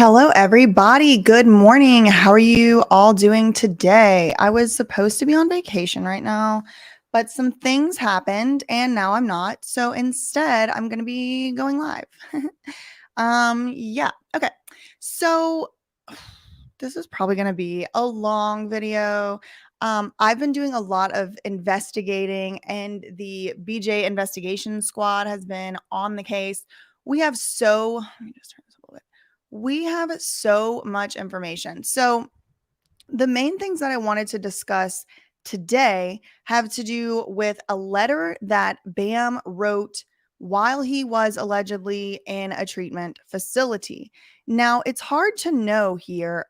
Hello, everybody. Good morning. How are you all doing today? I was supposed to be on vacation right now, but some things happened and now I'm not. So instead, I'm going to be going live. Yeah. Okay. So this is probably going to be a long video. I've been doing a lot of investigating, and the BJ investigation squad has been on the case. Let me just turn this up a little bit. We have so much information. So, the main things that I wanted to discuss today have to do with a letter that Bam wrote while he was allegedly in a treatment facility. Now, it's hard to know here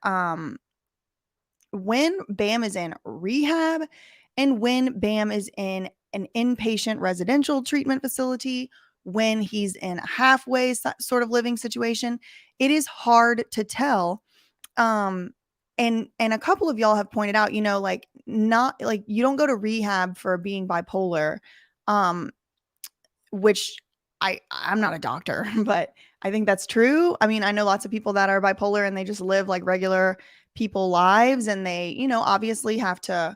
when Bam is in rehab and when Bam is in an inpatient residential treatment facility, when he's in a halfway sort of living situation. It is hard to tell. um and a couple of y'all have pointed out, like, not like, you don't go to rehab for being bipolar, um which I'm not a doctor, but I think that's true. I mean, I know lots of people that are bipolar and they just live like regular people lives, and they, obviously have to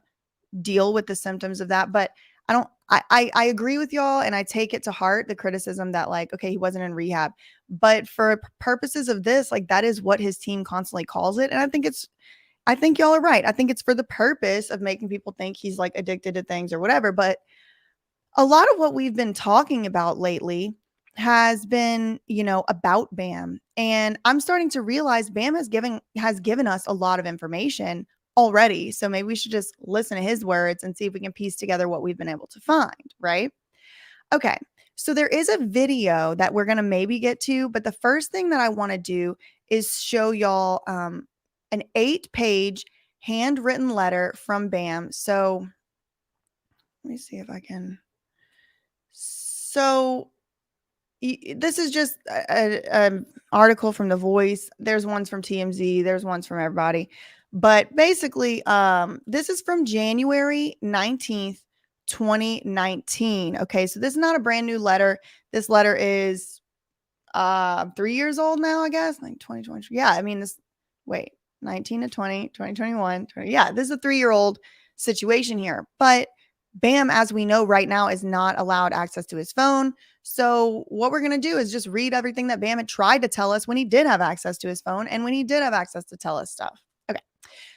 deal with the symptoms of that. But I don't I agree with y'all, and I take it to heart, the criticism that, like, okay, he wasn't in rehab. But for purposes of this, like, that is what his team constantly calls it. And I think y'all are right. I think it's for the purpose of making people think he's like addicted to things or whatever. But a lot of what we've been talking about lately has been, about Bam. And I'm starting to realize Bam has given us a lot of information already. So maybe we should just listen to his words and see if we can piece together what we've been able to find, right? Okay. So there is a video that we're going to maybe get to, but the first thing that I want to do is show y'all an 8-page handwritten letter from Bam. So let me see if I can. So this is just an article from The Voice. There's ones from TMZ. There's ones from everybody. But basically, this is from January 19th, 2019. Okay, so this is not a brand new letter. This letter is 3 years old now, I guess. Like 2020. Yeah, I mean, 19 to 20, 2021. 20, yeah, this is a 3-year-old situation here. But Bam, as we know right now, is not allowed access to his phone. So what we're going to do is just read everything that Bam had tried to tell us when he did have access to his phone and when he did have access to tell us stuff. Okay.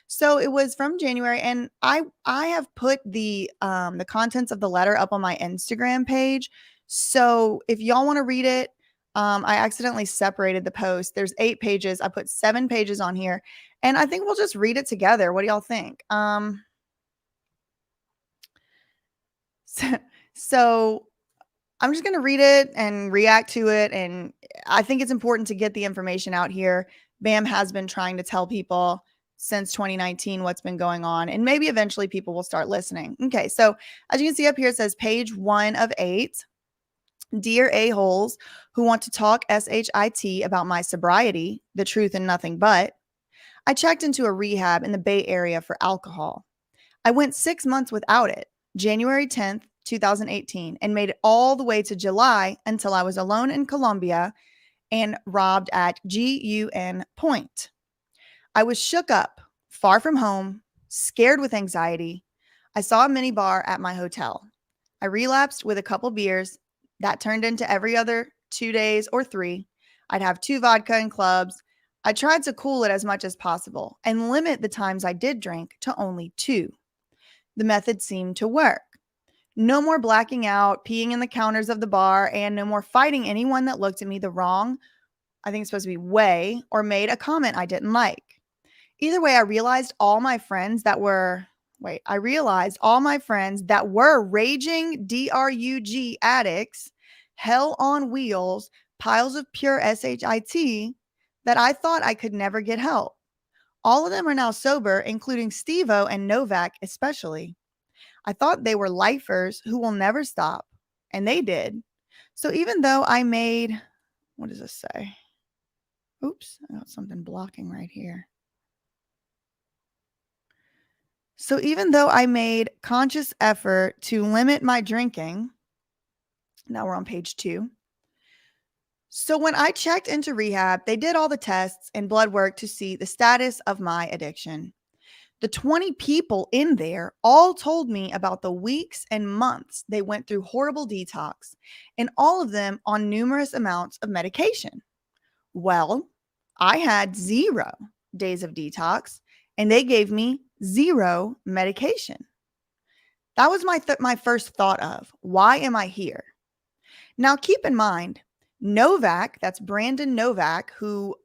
So it was from January, and I have put the contents of the letter up on my Instagram page. So if y'all want to read it, I accidentally separated the post. There's 8 pages. I put 7 pages on here, and I think we'll just read it together. What do y'all think? So I'm just going to read it and react to it. And I think it's important to get the information out here. Bam has been trying to tell people since 2019 what's been going on, and maybe eventually people will start listening. Okay, so as you can see up here, it says page 1 of 8. Dear a-holes who want to talk SHIT about my sobriety, the truth and nothing but. I checked into a rehab in the Bay Area for alcohol. I went 6 months without it, January 10th, 2018, and made it all the way to July until I was alone in Colombia and robbed at GUN Point. I was shook up, far from home, scared with anxiety. I saw a minibar at my hotel. I relapsed with a couple beers. That turned into every other 2 days or 3. I'd have 2 vodka and clubs. I tried to cool it as much as possible and limit the times I did drink to only 2. The method seemed to work. No more blacking out, peeing in the counters of the bar, and no more fighting anyone that looked at me the wrong, I think it's supposed to be way, or made a comment I didn't like. Either way, I realized all my friends that were raging DRUG addicts, hell on wheels, piles of pure SHIT, that I thought I could never get help. All of them are now sober, including Steve-O and Novak especially. I thought they were lifers who will never stop, and they did. So even though I made, what does this say? Oops, I got something blocking right here. So even though I made conscious effort to limit my drinking, now we're on page 2. So when I checked into rehab, they did all the tests and blood work to see the status of my addiction. The 20 people in there all told me about the weeks and months they went through horrible detox, and all of them on numerous amounts of medication. Well, I had 0 days of detox, and they gave me 0 medication. That was my first thought of, why am I here? Now, keep in mind, Novak, that's Brandon Novak, who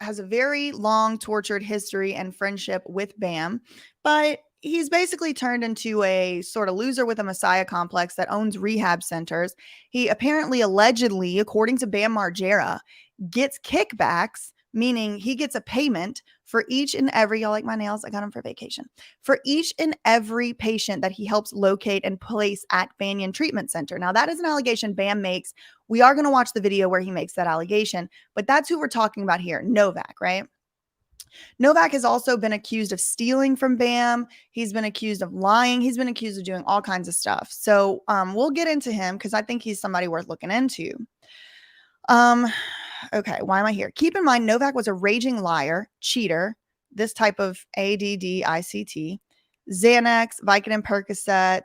has a very long, tortured history and friendship with Bam, but he's basically turned into a sort of loser with a messiah complex that owns rehab centers. He apparently, allegedly, according to Bam Margera, gets kickbacks, meaning he gets a payment for each and every, y'all like my nails? I got them for vacation. For each and every patient that he helps locate and place at Banyan Treatment Center. Now, that is an allegation Bam makes. We are going to watch the video where he makes that allegation, but that's who we're talking about here, Novak, right? Novak has also been accused of stealing from Bam. He's been accused of lying. He's been accused of doing all kinds of stuff. So we'll get into him because I think he's somebody worth looking into. Okay, why am I here? Keep in mind, Novak was a raging liar, cheater, this type of ADDICT, Xanax, Vicodin, Percocet,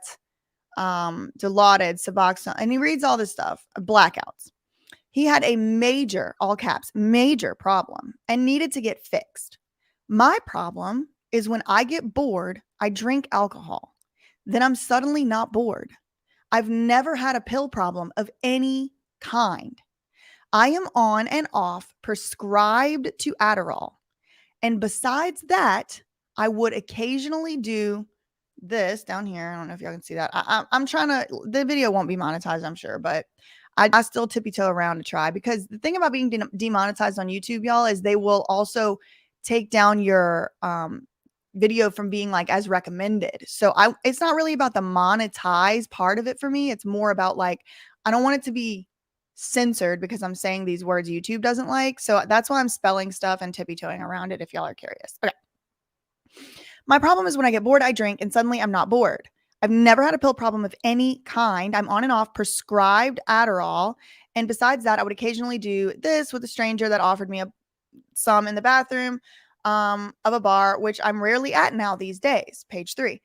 Dilaudid, Suboxone, and he reads all this stuff, blackouts. He had a major, all caps, major problem and needed to get fixed. My problem is when I get bored, I drink alcohol. Then I'm suddenly not bored. I've never had a pill problem of any kind. I am on and off prescribed to Adderall. And besides that, I would occasionally do this down here. I don't know if y'all can see that. I'm trying to, the video won't be monetized, I'm sure, but I still tippy toe around to try, because the thing about being demonetized on YouTube, y'all, is they will also take down your video from being like as recommended. So it's not really about the monetize part of it for me. It's more about like, I don't want it to be censored because I'm saying these words YouTube doesn't like. So that's why I'm spelling stuff and tippy toeing around it if y'all are curious. Okay. My problem is when I get bored, I drink, and suddenly I'm not bored. I've never had a pill problem of any kind. I'm on and off prescribed Adderall. And besides that, I would occasionally do this with a stranger that offered me some in the bathroom of a bar, which I'm rarely at now these days. Page 3.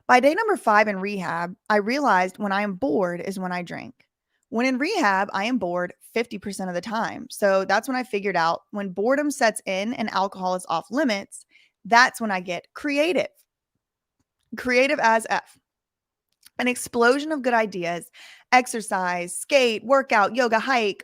By day number 5 in rehab, I realized when I am bored is when I drink. When in rehab, I am bored 50% of the time. So that's when I figured out when boredom sets in and alcohol is off limits, that's when I get creative. Creative as F. An explosion of good ideas, exercise, skate, workout, yoga, hike,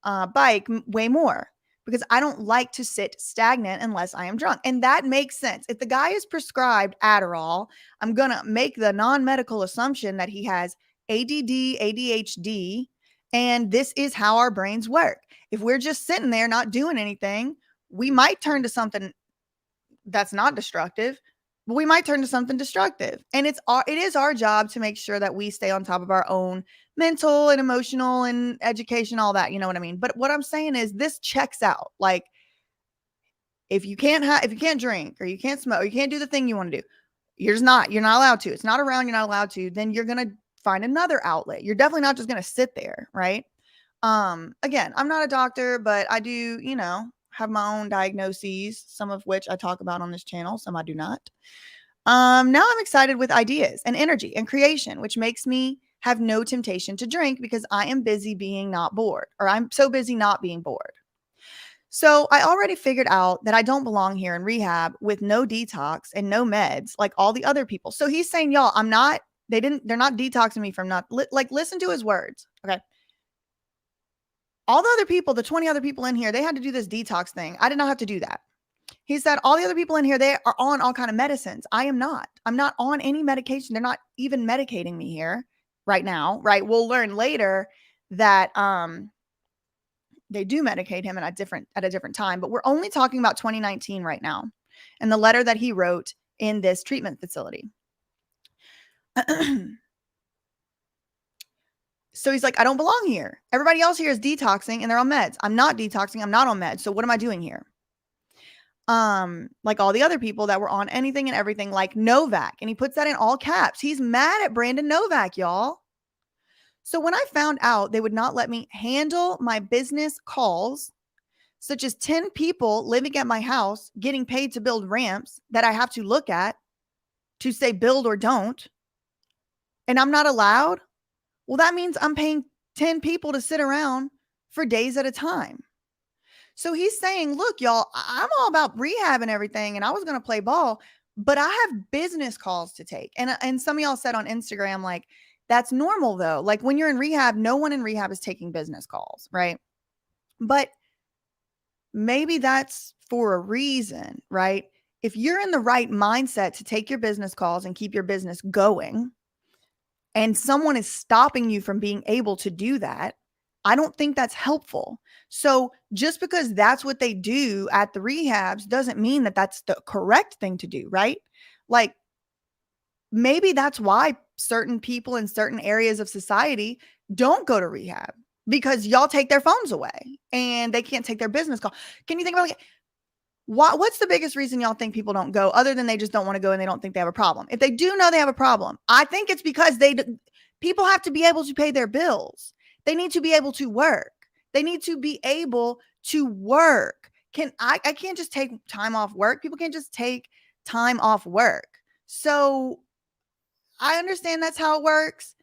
bike, way more. Because I don't like to sit stagnant unless I am drunk. And that makes sense. If the guy is prescribed Adderall, I'm going to make the non-medical assumption that he has ADD, ADHD, and this is how our brains work. If we're just sitting there not doing anything, we might turn to something that's not destructive, but we might turn to something destructive. And it is our job to make sure that we stay on top of our own mental and emotional and education, all that, you know what I mean? But what I'm saying is this checks out. Like, if you can't drink, or you can't smoke, or you can't do the thing you want to do, you're not allowed to. It's not around, you're not allowed to, then you're going to find another outlet. You're definitely not just going to sit there, right? Again, I'm not a doctor, but I do, have my own diagnoses, some of which I talk about on this channel, some I do not. Now I'm excited with ideas and energy and creation, which makes me have no temptation to drink because I am busy being not bored, or I'm so busy not being bored. So I already figured out that I don't belong here in rehab with no detox and no meds like all the other people. So he's saying, y'all, they're not detoxing me from listen to his words. Okay. All the other people, the 20 other people in here, they had to do this detox thing. I did not have to do that. He said all the other people in here, they are on all kind of medicines. I am not. I'm not on any medication. They're not even medicating me here right now, right? We'll learn later that they do medicate him at a different time, but we're only talking about 2019 right now and the letter that he wrote in this treatment facility. So he's like, I don't belong here. Everybody else here is detoxing and they're on meds. I'm not detoxing. I'm not on meds. So what am I doing here? Like all the other people that were on anything and everything, like Novak. And he puts that in all caps. He's mad at Brandon Novak, y'all. So when I found out they would not let me handle my business calls, such as 10 people living at my house getting paid to build ramps that I have to look at to say build or don't, and I'm not allowed, well, that means I'm paying 10 people to sit around for days at a time. So he's saying, look, y'all, I'm all about rehab and everything, and I was going to play ball, but I have business calls to take. And some of y'all said on Instagram, like, that's normal though. Like when you're in rehab, no one in rehab is taking business calls, right? But maybe that's for a reason, right? If you're in the right mindset to take your business calls and keep your business going, and someone is stopping you from being able to do that, I don't think that's helpful. So just because that's what they do at the rehabs doesn't mean that that's the correct thing to do, right? Like maybe that's why certain people in certain areas of society don't go to rehab, because y'all take their phones away and they can't take their business call. Can you think about, like, what's the biggest reason y'all think people don't go, other than they just don't want to go and they don't think they have a problem? If they do know they have a problem, I think it's because people have to be able to pay their bills. They need to be able to work. They need to be able to work. I can't just take time off work. People can't just take time off work. So I understand that's how it works,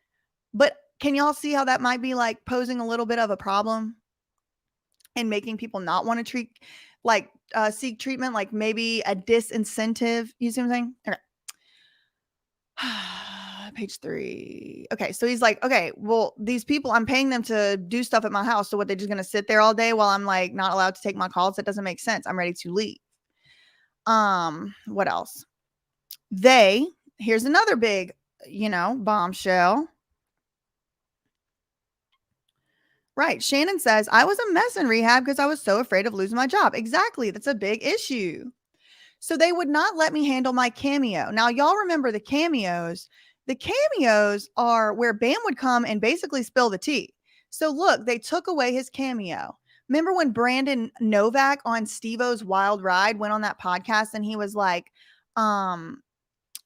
but can y'all see how that might be like posing a little bit of a problem and making people not want to seek treatment, like maybe a disincentive? You see what I'm saying? Okay. Page 3. Okay. So he's like, okay, well, these people, I'm paying them to do stuff at my house. So what, they're just going to sit there all day while I'm like not allowed to take my calls? That doesn't make sense. I'm ready to leave. What else? Here's another big, bombshell. Right. Shannon says, I was a mess in rehab because I was so afraid of losing my job. Exactly. That's a big issue. So they would not let me handle my cameo. Now, y'all remember the cameos. The cameos are where Bam would come and basically spill the tea. So look, they took away his cameo. Remember when Brandon Novak on Steve-O's Wild Ride went on that podcast and he was like, oh,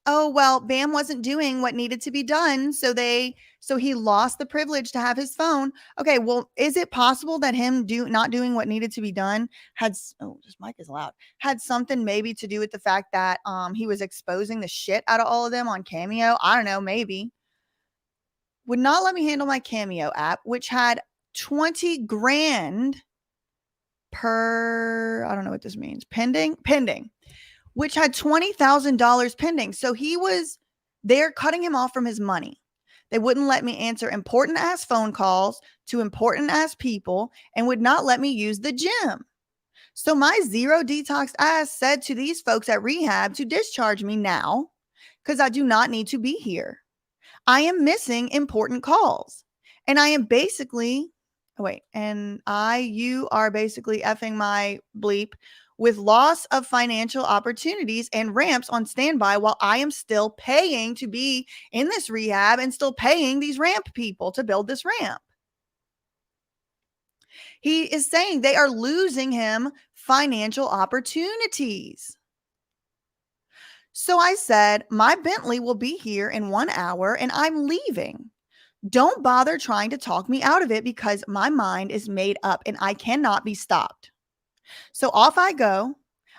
well, Bam wasn't doing what needed to be done. So he lost the privilege to have his phone. Okay, well, is it possible that him not doing what needed to be done this mic is loud, had something maybe to do with the fact that he was exposing the shit out of all of them on Cameo? I don't know, maybe. Would not let me handle my Cameo app, which had 20 grand per, I don't know what this means, pending, which had $20,000 pending. So they're cutting him off from his money. They wouldn't let me answer important ass phone calls to important ass people and would not let me use the gym. So my zero detox ass said to these folks at rehab to discharge me now because I do not need to be here. I am missing important calls. And I am basically, you are basically effing my bleep with loss of financial opportunities and ramps on standby while I am still paying to be in this rehab and still paying these ramp people to build this ramp. He is saying they are losing him financial opportunities. So I said, my Bentley will be here in 1 hour and I'm leaving. Don't bother trying to talk me out of it because my mind is made up and I cannot be stopped. So off I go.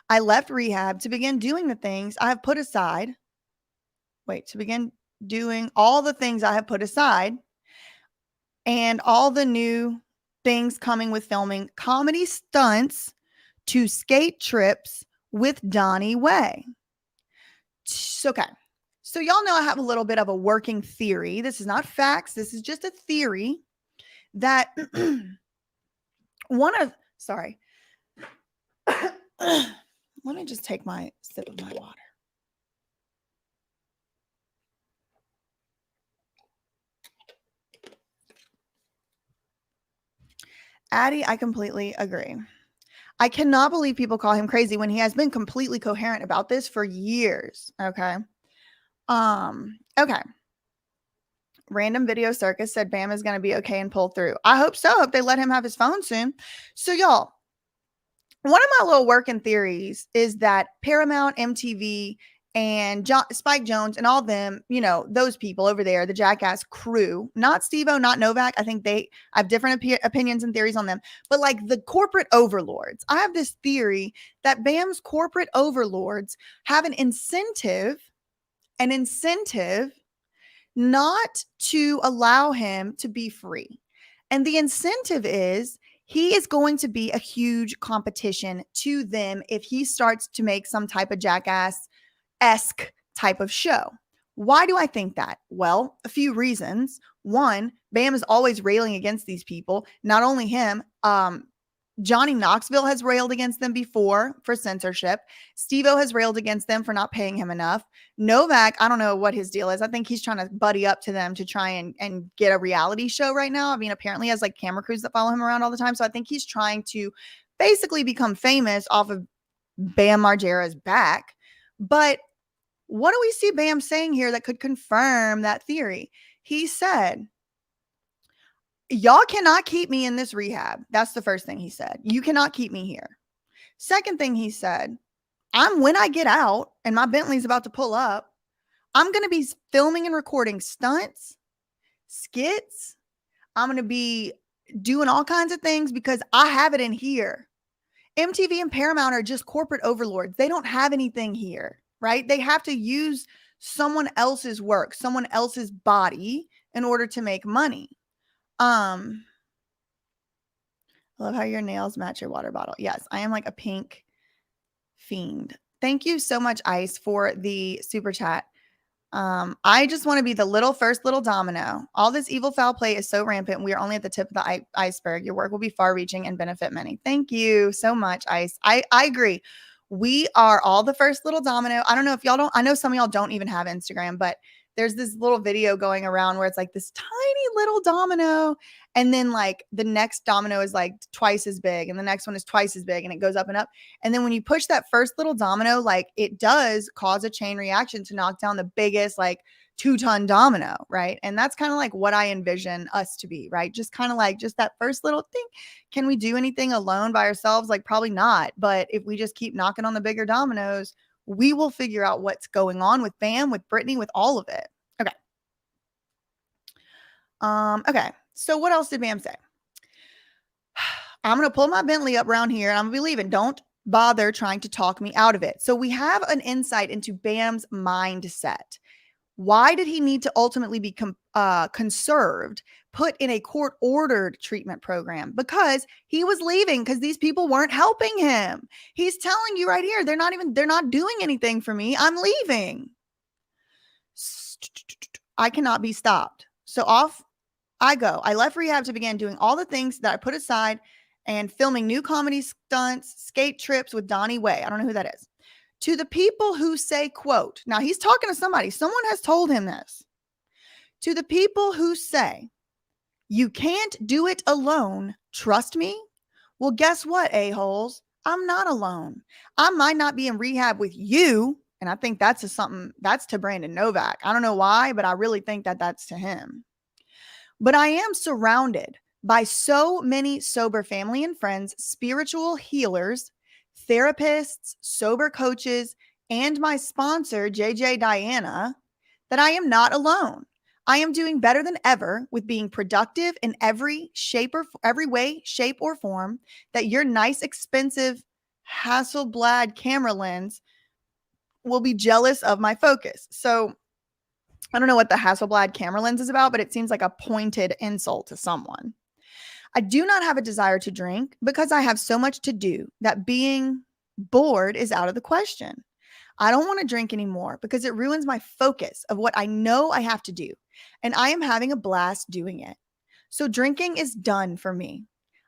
I left rehab to begin doing the things I have put aside. To begin doing all the things I have put aside and all the new things coming with filming comedy stunts to skate trips with Donnie Way. Okay. So y'all know I have a little bit of a working theory. This is not facts. This is just a theory that sorry. Let me just take my sip of my water. Addie, I completely agree. I cannot believe people call him crazy when he has been completely coherent about this for years. Okay. Okay. Random Video Circus said Bam is going to be okay and pull through. I hope so. I hope they let him have his phone soon. So y'all, one of my little working theories is that Paramount, MTV, and Spike Jones and all of them, those people over there, the Jackass crew, not Steve-O, not Novak. I think I have different opinions and theories on them, but like the corporate overlords. I have this theory that Bam's corporate overlords have an incentive not to allow him to be free. And the incentive is he is going to be a huge competition to them if he starts to make some type of Jackass-esque type of show. Why do I think that? Well, a few reasons. One, Bam is always railing against these people. Not only him, Johnny Knoxville has railed against them before for censorship. Steve-O has railed against them for not paying him enough. Novak, I don't know what his deal is. I think he's trying to buddy up to them to try and get a reality show right now. I mean, apparently he has like camera crews that follow him around all the time. So I think he's trying to basically become famous off of Bam Margera's back. But what do we see Bam saying here that could confirm that theory? He said, y'all cannot keep me in this rehab. That's the first thing he said. You cannot keep me here. Second thing he said, when I get out and my Bentley's about to pull up, I'm going to be filming and recording stunts, skits. I'm going to be doing all kinds of things because I have it in here. MTV and Paramount are just corporate overlords. They don't have anything here, right? They have to use someone else's work, someone else's body in order to make money. I love how your nails match your water bottle. Yes, I am like a pink fiend. Thank you so much, Ice, for the super chat. I just want to be the first little domino. All this evil foul play is so rampant, and we are only at the tip of the iceberg. Your work will be far-reaching and benefit many. Thank you so much, Ice. I agree. We are all the first little domino. I don't know if y'all don't. I know some of y'all don't even have Instagram, but there's this little video going around where it's like this tiny little domino. And then like the next domino is like twice as big. And the next one is twice as big. And it goes up and up. And then when you push that first little domino, like it does cause a chain reaction to knock down the biggest like 2-ton domino. Right. And that's kind of like what I envision us to be. Right. Just kind of like just that first little thing. Can we do anything alone by ourselves? Like probably not. But if we just keep knocking on the bigger dominoes, we will figure out what's going on with Bam, with Brittany, with all of it. Okay. Okay. So what else did Bam say? I'm going to pull my Bentley up around here and I'm going to be leaving. Don't bother trying to talk me out of it. So we have an insight into Bam's mindset. Why did he need to ultimately be conserved, put in a court-ordered treatment program? Because he was leaving because these people weren't helping him. He's telling you right here, they're not doing anything for me. I'm leaving. I cannot be stopped. So off I go. I left rehab to begin doing all the things that I put aside and filming new comedy stunts, skate trips with Donnie Way. I don't know who that is. To the people who say, quote, now he's talking to somebody. Someone has told him this. To the people who say, you can't do it alone. Trust me. Well, guess what, a-holes? I'm not alone. I might not be in rehab with you. And I think that's to Brandon Novak. I don't know why, but I really think that that's to him. But I am surrounded by so many sober family and friends, spiritual healers, therapists, sober coaches, and my sponsor, JJ Diana, that I am not alone. I am doing better than ever with being productive in every way, shape, or form that your nice, expensive Hasselblad camera lens will be jealous of my focus. So I don't know what the Hasselblad camera lens is about, but it seems like a pointed insult to someone. I do not have a desire to drink because I have so much to do that being bored is out of the question. I don't want to drink anymore because it ruins my focus of what I know I have to do. And I am having a blast doing it. So drinking is done for me.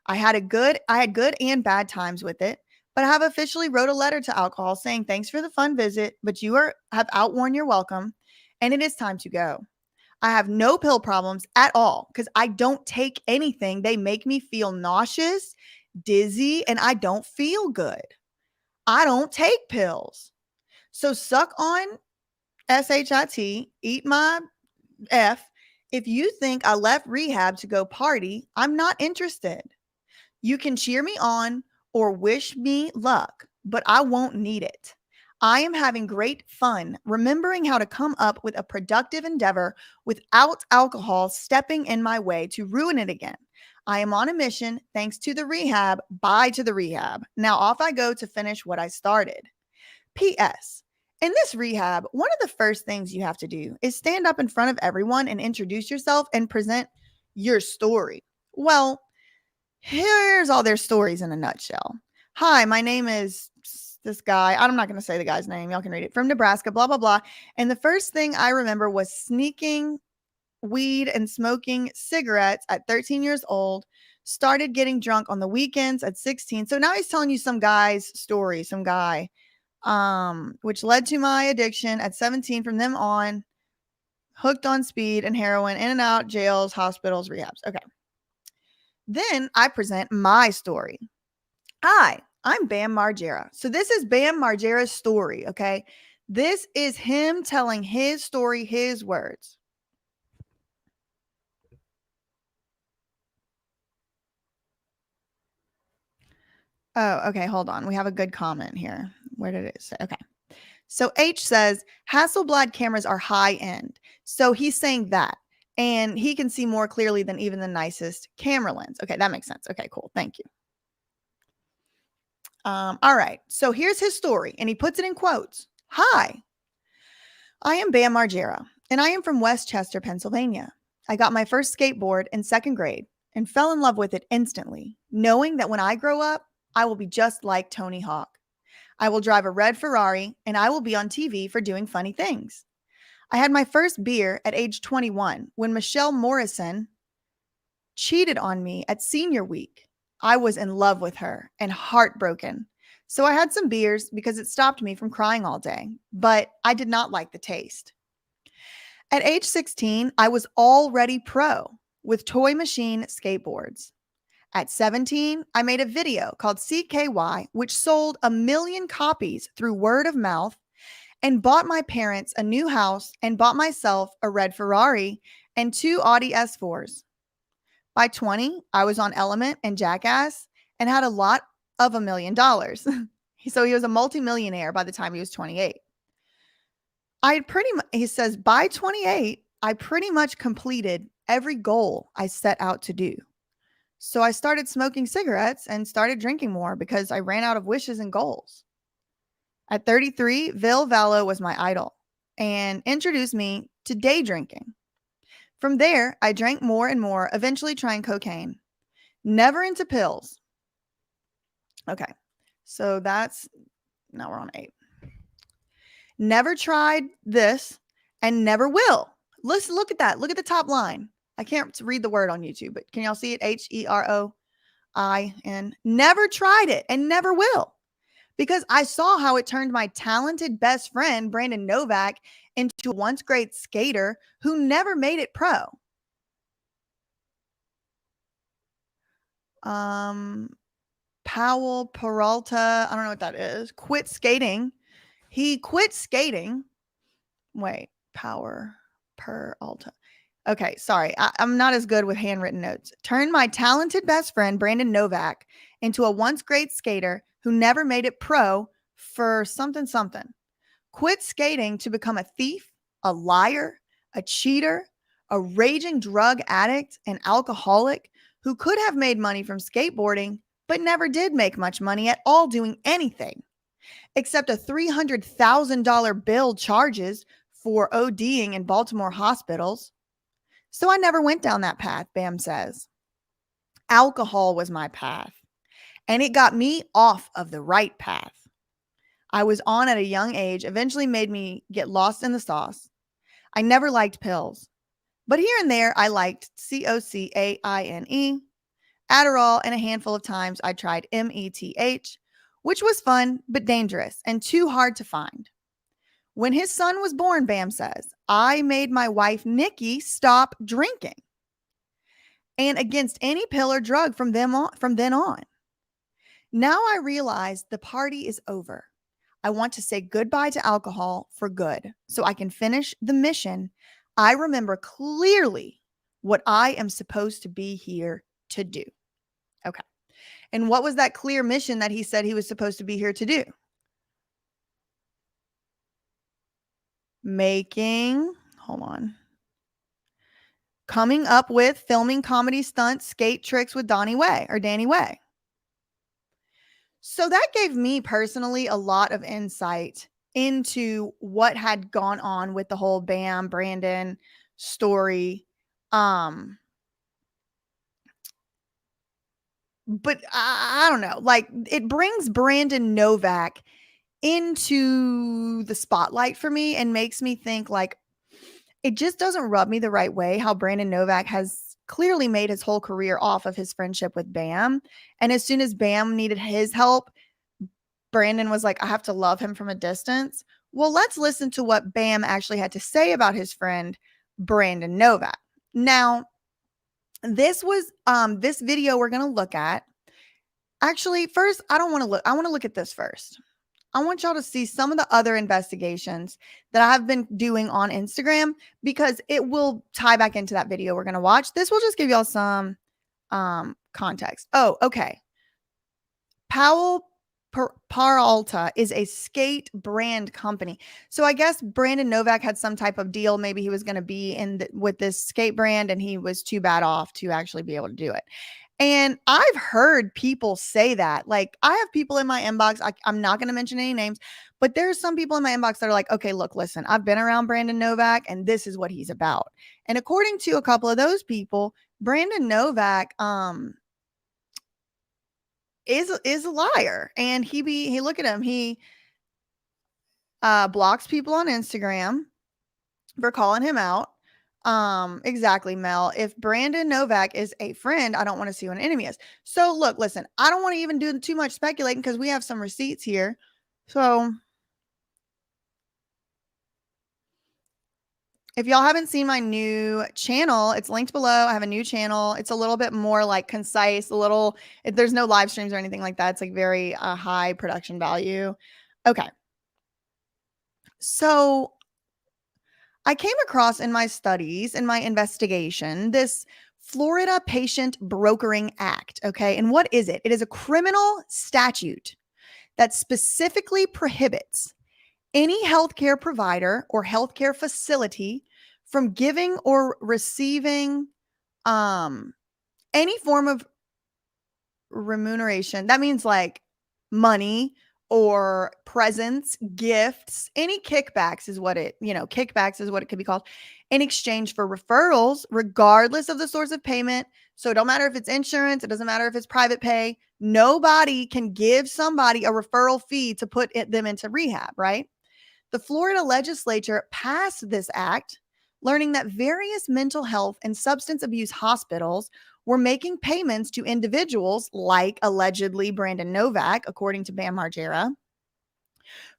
I had good and bad times with it, but I have officially wrote a letter to alcohol saying thanks for the fun visit, but you have outworn your welcome and it is time to go. I have no pill problems at all because I don't take anything. They make me feel nauseous, dizzy, and I don't feel good. I don't take pills. So suck on SHIT, eat my F. If you think I left rehab to go party, I'm not interested. You can cheer me on or wish me luck, but I won't need it. I am having great fun remembering how to come up with a productive endeavor without alcohol stepping in my way to ruin it again. I am on a mission thanks to the rehab. Bye to the rehab. Now off I go to finish what I started. P.S. In this rehab, one of the first things you have to do is stand up in front of everyone and introduce yourself and present your story. Well, here's all their stories in a nutshell. Hi, my name is this guy. I'm not going to say the guy's name. Y'all can read it. From Nebraska, blah, blah, blah. And the first thing I remember was sneaking weed and smoking cigarettes at 13 years old. Started getting drunk on the weekends at 16. So now he's telling you some guy's story, some guy, which led to my addiction at 17. From them on, hooked on speed and heroin, in and out, jails, hospitals, rehabs. Okay. Then I present my story. Hi, I'm Bam Margera. So this is Bam Margera's story, okay? This is him telling his story, his words. Oh, okay, hold on. We have a good comment here. Where did it say? Okay. So H says Hasselblad cameras are high end. So he's saying that. And he can see more clearly than even the nicest camera lens. Okay, that makes sense. Okay, cool. Thank you. All right. So here's his story, and he puts it in quotes. Hi, I am Bam Margera, and I am from Westchester, Pennsylvania. I got my first skateboard in second grade and fell in love with it instantly, knowing that when I grow up, I will be just like Tony Hawk. I will drive a red Ferrari, and I will be on TV for doing funny things. I had my first beer at age 21 when Michelle Morrison cheated on me at senior week. I was in love with her and heartbroken. So I had some beers because it stopped me from crying all day, but I did not like the taste. At age 16, I was already pro with toy machine skateboards. At 17, I made a video called CKY, which sold 1 million copies through word of mouth, and bought my parents a new house and bought myself a red Ferrari and 2 Audi S4s. By 20, I was on Element and Jackass and had a lot of $1 million. So he was a multimillionaire by the time he was 28. He says, by 28, I pretty much completed every goal I set out to do. So I started smoking cigarettes and started drinking more because I ran out of wishes and goals. At 33, Vil Vallow was my idol and introduced me to day drinking. From there, I drank more and more, eventually trying cocaine. Never into pills. Okay, so now we're on 8. Never tried this and never will. Listen, look at that. Look at the top line. I can't read the word on YouTube, but can y'all see it? Heroin. Never tried it and never will. Because I saw how it turned my talented best friend, Brandon Novak, into a once great skater who never made it pro. Powell Peralta, I don't know what that is. Quit skating. He quit skating. Wait, Power Peralta. Okay, sorry. I'm not as good with handwritten notes. Turned my talented best friend, Brandon Novak, into a once great skater who never made it pro for something. Quit skating to become a thief, a liar, a cheater, a raging drug addict, an alcoholic who could have made money from skateboarding, but never did make much money at all doing anything, except a $300,000 bill charges for ODing in Baltimore hospitals. So I never went down that path, Bam says. Alcohol was my path, and it got me off of the right path. I was on at a young age, eventually made me get lost in the sauce. I never liked pills, but here and there I liked cocaine, Adderall, and a handful of times I tried meth, which was fun but dangerous and too hard to find. When his son was born, Bam says, I made my wife, Nikki, stop drinking and against any pill or drug from then on. Now I realize the party is over. I want to say goodbye to alcohol for good so I can finish the mission. I remember clearly what I am supposed to be here to do. Okay. And what was that clear mission that he said he was supposed to be here to do? making, hold on, coming up with filming comedy stunts, skate tricks with Danny Way. So that gave me personally a lot of insight into what had gone on with the whole Bam Brandon story. But I don't know, like it brings Brandon Novak into the spotlight for me and makes me think like it just doesn't rub me the right way how Brandon Novak has clearly made his whole career off of his friendship with Bam. And as soon as Bam needed his help, Brandon was like, I have to love him from a distance. Well, let's listen to what Bam actually had to say about his friend, Brandon Novak. Now, this was this video we're going to look at. Actually, first, I want to look at this first. I want y'all to see some of the other investigations that I have been doing on Instagram because it will tie back into that video we're going to watch. This will just give y'all some context. Oh, okay. Powell Peralta is a skate brand company. So I guess Brandon Novak had some type of deal. Maybe he was going to be with this skate brand and he was too bad off to actually be able to do it. And I've heard people say that. Like, I have people in my inbox. I'm not going to mention any names, but there's some people in my inbox that are like, okay, look, listen, I've been around Brandon Novak and this is what he's about. And according to a couple of those people, Brandon Novak is a liar. And he look at him, he blocks people on Instagram for calling him out. Exactly, Mel. If Brandon Novak is a friend, I don't want to see what an enemy is. So look, listen, I don't want to even do too much speculating because we have some receipts here. So if y'all haven't seen my new channel, it's linked below. I have a new channel. It's a little bit more like concise, there's no live streams or anything like that. It's like very high production value. Okay. So I came across in my studies, in my investigation, this Florida Patient Brokering Act. Okay. And what is it? It is a criminal statute that specifically prohibits any healthcare provider or healthcare facility from giving or receiving any form of remuneration. That means like money or presents, gifts, any kickbacks is what it could be called, in exchange for referrals, regardless of the source of payment. So it don't matter if it's insurance, it doesn't matter if it's private pay. Nobody can give somebody a referral fee to put them into rehab, right? The Florida legislature passed this act, learning that various mental health and substance abuse hospitals were making payments to individuals like allegedly Brandon Novak, according to Bam Margera,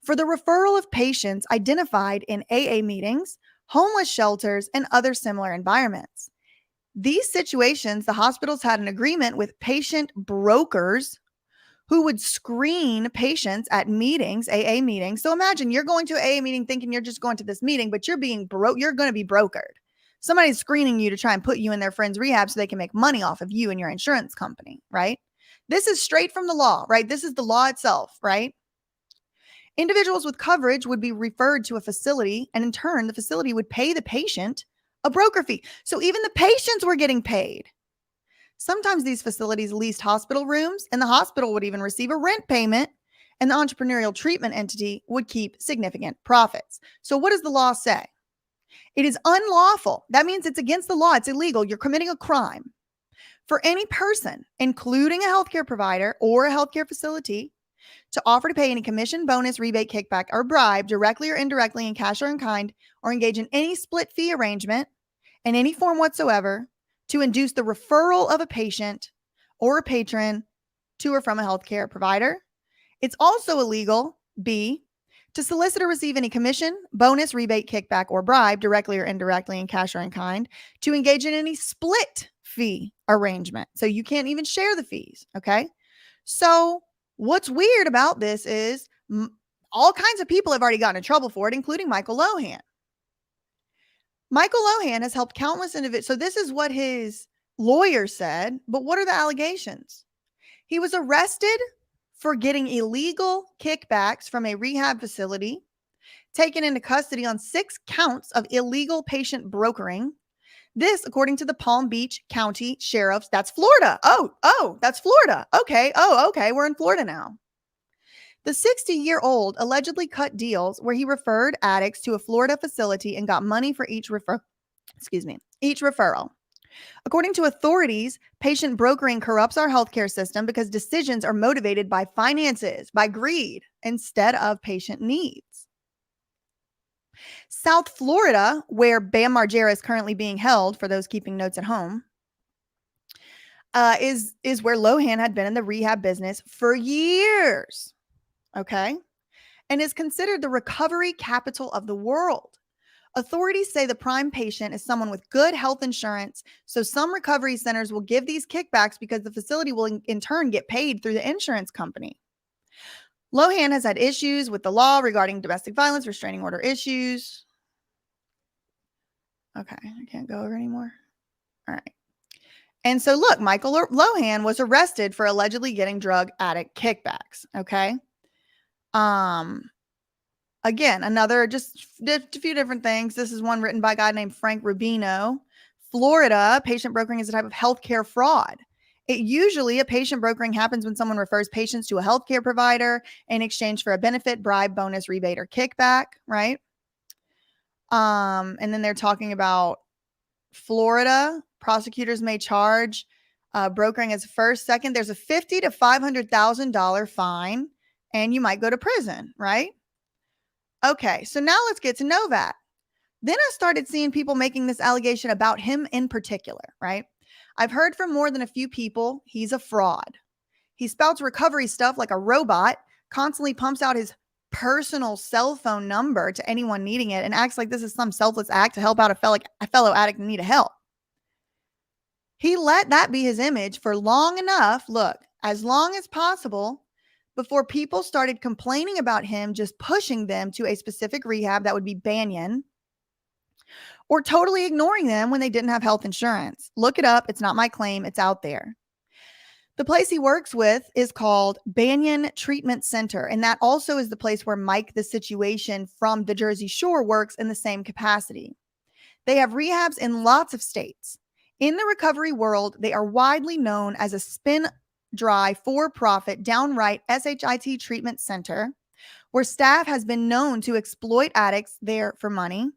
for the referral of patients identified in AA meetings, homeless shelters, and other similar environments. These situations, the hospitals had an agreement with patient brokers who would screen patients at meetings, AA meetings. So imagine you're going to an AA meeting thinking you're just going to this meeting, but you're going to be brokered. Somebody's screening you to try and put you in their friend's rehab so they can make money off of you and your insurance company, right? This is straight from the law, right? This is the law itself, right? Individuals with coverage would be referred to a facility, and in turn, the facility would pay the patient a broker fee. So even the patients were getting paid. Sometimes these facilities leased hospital rooms, and the hospital would even receive a rent payment, and the entrepreneurial treatment entity would keep significant profits. So what does the law say? It is unlawful. That means it's against the law. It's illegal. You're committing a crime for any person, including a healthcare provider or a healthcare facility, to offer to pay any commission, bonus, rebate, kickback, or bribe directly or indirectly in cash or in kind, or engage in any split fee arrangement in any form whatsoever to induce the referral of a patient or a patron to or from a healthcare provider. It's also illegal, B, to solicit or receive any commission, bonus, rebate, kickback, or bribe directly or indirectly in cash or in kind to engage in any split fee arrangement. So you can't even share the fees, okay? So what's weird about this is all kinds of people have already gotten in trouble for it, including Michael Lohan. Michael Lohan has helped countless individuals. So this is what his lawyer said, but what are the allegations? He was arrested for getting illegal kickbacks from a rehab facility taken into custody on 6 counts of illegal patient brokering. This, according to the Palm Beach County Sheriff's, that's Florida. Oh, that's Florida. Okay. Oh, okay. We're in Florida now. The 60-year-old allegedly cut deals where he referred addicts to a Florida facility and got money for each referral. According to authorities, patient brokering corrupts our healthcare system because decisions are motivated by finances, by greed, instead of patient needs. South Florida, where Bam Margera is currently being held, for those keeping notes at home, is where Lohan had been in the rehab business for years. Okay? And is considered the recovery capital of the world. Authorities say the prime patient is someone with good health insurance, so some recovery centers will give these kickbacks because the facility will in turn get paid through the insurance company. Lohan has had issues with the law regarding domestic violence, restraining order issues. Okay, I can't go over anymore. All right. And so look, Michael Lohan was arrested for allegedly getting drug addict kickbacks. Okay. Again, another just a few different things. This is one written by a guy named Frank Rubino. Florida, patient brokering is a type of healthcare fraud. A patient brokering happens when someone refers patients to a healthcare provider in exchange for a benefit, bribe, bonus, rebate, or kickback, right? And then they're talking about Florida. Prosecutors may charge brokering as first, second. There's a $50,000 to $500,000 fine, and you might go to prison, right? Okay, so now let's get to Novak. Then I started seeing people making this allegation about him in particular, right? I've heard from more than a few people he's a fraud. He spouts recovery stuff like a robot, constantly pumps out his personal cell phone number to anyone needing it, and acts like this is some selfless act to help out a fellow addict in need of help. He let that be his image for long enough, look, as long as possible, before people started complaining about him just pushing them to a specific rehab that would be Banyan, or totally ignoring them when they didn't have health insurance. Look it up. It's not my claim. It's out there. The place he works with is called Banyan Treatment Center, and that also is the place where Mike the Situation from the Jersey Shore works in the same capacity. They have rehabs in lots of states. In the recovery world, they are widely known as a spin dry, for-profit, downright SHIT treatment center where staff has been known to exploit addicts there for money.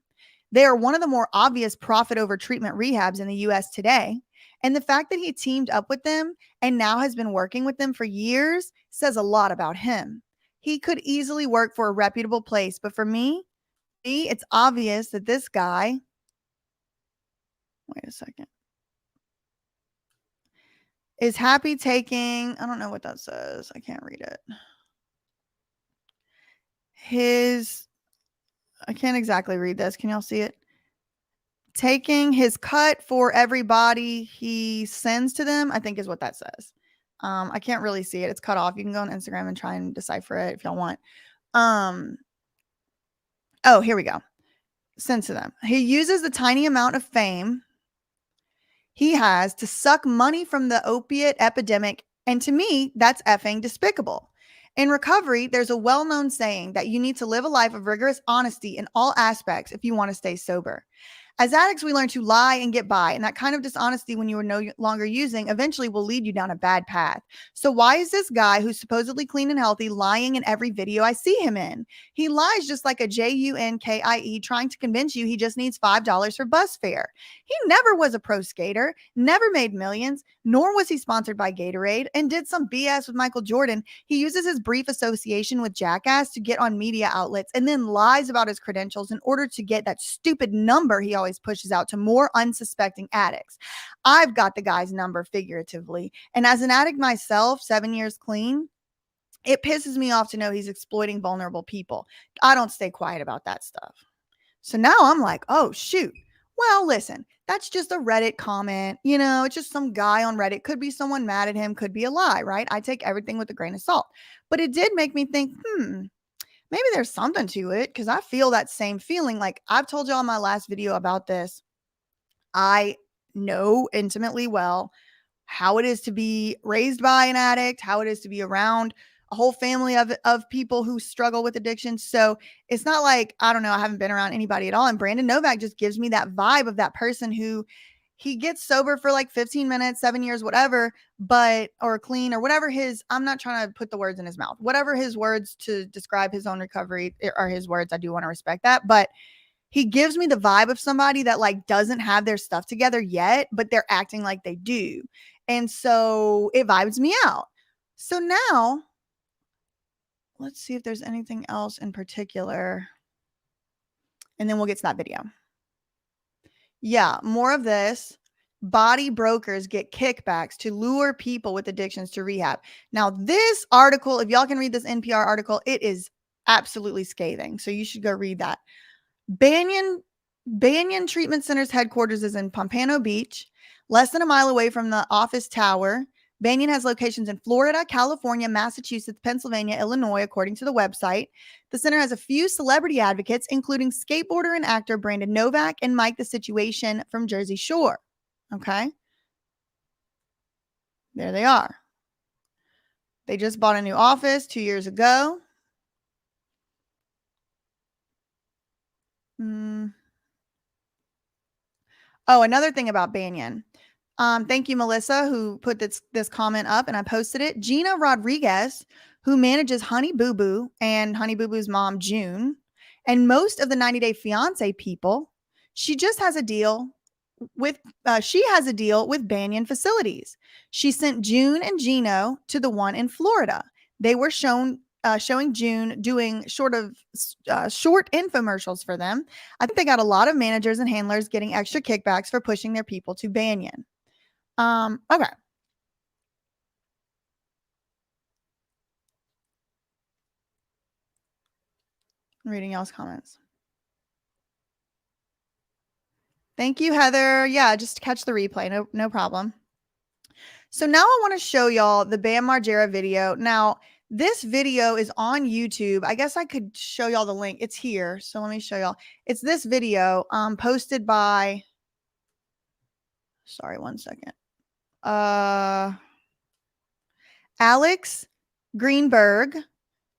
They are one of the more obvious profit over treatment rehabs in the U.S. today. And the fact that he teamed up with them and now has been working with them for years says a lot about him. He could easily work for a reputable place, but for me, it's obvious that this guy, wait a second, is happy taking, I don't know what that says. I can't read it. I can't exactly read this. Can y'all see it? Taking his cut for everybody he sends to them, I think is what that says. I can't really see it. It's cut off. You can go on Instagram and try and decipher it if y'all want. Oh, here we go. Sends to them. He uses the tiny amount of fame he has to suck money from the opiate epidemic. And to me, that's effing despicable. In recovery, there's a well-known saying that you need to live a life of rigorous honesty in all aspects if you want to stay sober. As addicts, we learn to lie and get by, and that kind of dishonesty when you are no longer using eventually will lead you down a bad path. So why is this guy who's supposedly clean and healthy lying in every video I see him in? He lies just like a JUNKIE trying to convince you he just needs $5 for bus fare. He never was a pro skater, never made millions, nor was he sponsored by Gatorade, and did some BS with Michael Jordan. He uses his brief association with Jackass to get on media outlets and then lies about his credentials in order to get that stupid number he always pushes out to more unsuspecting addicts. I've got the guy's number figuratively. And as an addict myself, 7 years clean, it pisses me off to know he's exploiting vulnerable people. I don't stay quiet about that stuff. So now I'm like, oh, shoot. Well, listen, that's just a Reddit comment. You know, it's just some guy on Reddit. Could be someone mad at him. Could be a lie, right? I take everything with a grain of salt. But it did make me think, maybe there's something to it, because I feel that same feeling. Like I've told y'all in my last video about this. I know intimately well how it is to be raised by an addict, how it is to be around a whole family of people who struggle with addiction. So it's not like, I don't know, I haven't been around anybody at all. And Brandon Novak just gives me that vibe of that person who he gets sober for like 15 minutes, 7 years, whatever, but, or clean or whatever I'm not trying to put the words in his mouth, whatever his words to describe his own recovery are his words. I do want to respect that. But he gives me the vibe of somebody that like doesn't have their stuff together yet, but they're acting like they do. And so it vibes me out. So now let's see if there's anything else in particular. And then we'll get to that video. Yeah, more of this. Body brokers get kickbacks to lure people with addictions to rehab. Now, this article, if y'all can read this NPR article, it is absolutely scathing. So you should go read that. Banyan Treatment Center's headquarters is in Pompano Beach, less than a mile away from the office tower. Banyan has locations in Florida, California, Massachusetts, Pennsylvania, Illinois, according to the website. The center has a few celebrity advocates, including skateboarder and actor Brandon Novak and Mike the Situation from Jersey Shore. Okay. There they are. They just bought a new office 2 years ago. Oh, another thing about Banyan. Thank you, Melissa, who put this comment up, and I posted it. Gina Rodriguez, who manages Honey Boo Boo and Honey Boo Boo's mom, June, and most of the 90 Day Fiance people, she has a deal with Banyan Facilities. She sent June and Gino to the one in Florida. They were showing June doing short infomercials for them. I think they got a lot of managers and handlers getting extra kickbacks for pushing their people to Banyan. Okay. I'm reading y'all's comments. Thank you, Heather. Yeah, just catch the replay. No problem. So now I want to show y'all the Bam Margera video. Now, this video is on YouTube. I guess I could show y'all the link. It's here. So let me show y'all. It's this video posted by, sorry, one second. Alex Greenberg.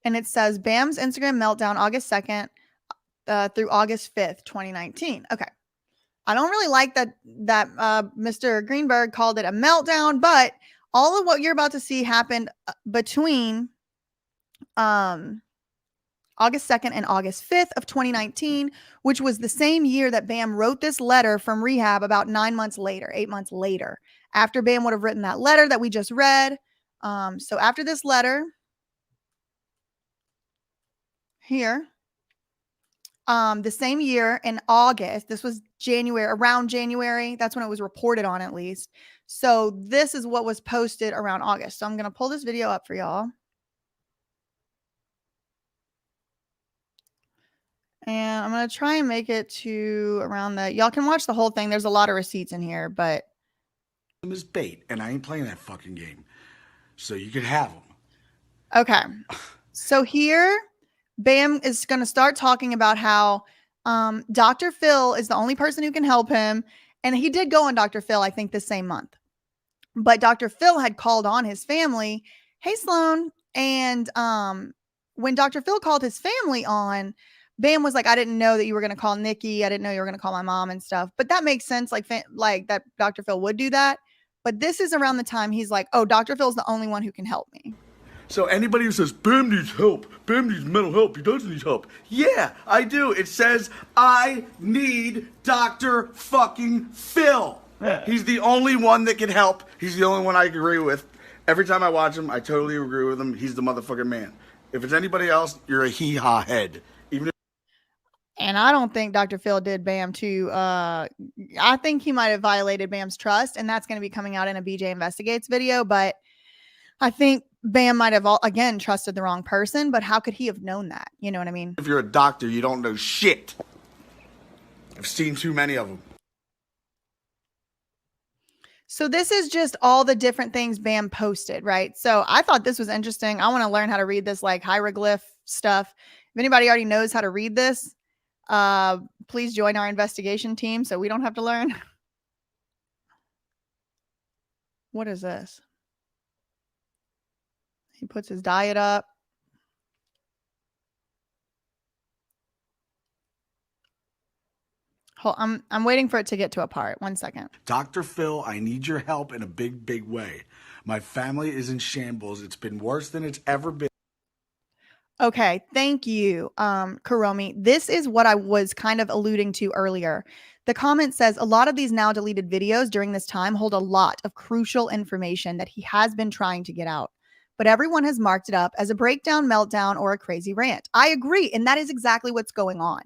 And it says Bam's Instagram meltdown August 2nd through August 5th, 2019. Okay. I don't really like that Mr. Greenberg called it a meltdown, but all of what you're about to see happened between August 2nd and August 5th of 2019, which was the same year that Bam wrote this letter from rehab about 8 months later, after Bam would have written that letter that we just read. So after this letter here, the same year in August, this was around January. That's when it was reported on, at least. So this is what was posted around August. So I'm going to pull this video up for y'all. And I'm going to try and make it to around that. Y'all can watch the whole thing. There's a lot of receipts in here, but. Is bait, and I ain't playing that fucking game. So you could have them. Okay. So here, Bam is going to start talking about how Dr. Phil is the only person who can help him. And he did go on Dr. Phil, I think, the same month. But Dr. Phil had called on his family. Hey, Sloan. And when Dr. Phil called his family on, Bam was like, I didn't know that you were going to call Nikki. I didn't know you were going to call my mom and stuff. But that makes sense, like that Dr. Phil would do that. But this is around the time he's like, oh, Dr. Phil's the only one who can help me. So anybody who says, Bam needs help, Bam needs mental help, he doesn't need help. Yeah, I do. It says, I need Dr. fucking Phil. He's the only one that can help. He's the only one I agree with. Every time I watch him, I totally agree with him. He's the motherfucking man. If it's anybody else, you're a hee-haw head. And I don't think Dr. Phil did Bam too. I think he might have violated Bam's trust, and that's going to be coming out in a BJ Investigates video. But I think Bam might have, again, trusted the wrong person. But how could he have known that? You know what I mean? If you're a doctor, you don't know shit. I've seen too many of them. So this is just all the different things Bam posted, right? So I thought this was interesting. I want to learn how to read this like hieroglyph stuff. If anybody already knows how to read this, please join our investigation team so we don't have to learn. What is this? He puts his diet up. I'm waiting for it to get to a part. 1 second. Dr. Phil, I need your help in a big, big way. My family is in shambles. It's been worse than it's ever been. Okay, thank you, Karomi. This is what I was kind of alluding to earlier. The comment says a lot of these now deleted videos during this time hold a lot of crucial information that he has been trying to get out. But everyone has marked it up as a breakdown, meltdown, or a crazy rant. I agree. And that is exactly what's going on.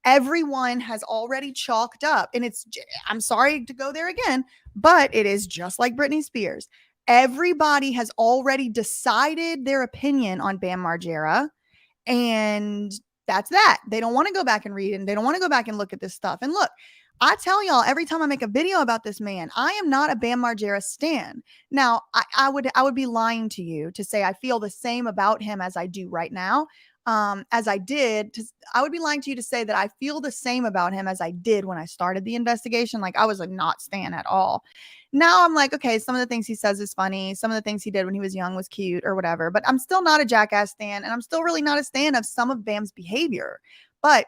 Everyone has already chalked up, and I'm sorry to go there again, but it is just like Britney Spears. Everybody has already decided their opinion on Bam Margera, and that's that. They don't want to go back and read it, and they don't want to go back and look at this stuff. And look, I tell y'all every time I make a video about this man, I am not a Bam Margera stan. Now, I would be lying to you to say I feel the same about him as I do right now. As I did, I would be lying to you to say that I feel the same about him as I did when I started the investigation. Like I was a not stan at all. Now I'm like, okay, some of the things he says is funny. Some of the things he did when he was young was cute or whatever, but I'm still not a jackass stan, and I'm still really not a stan of some of Bam's behavior. But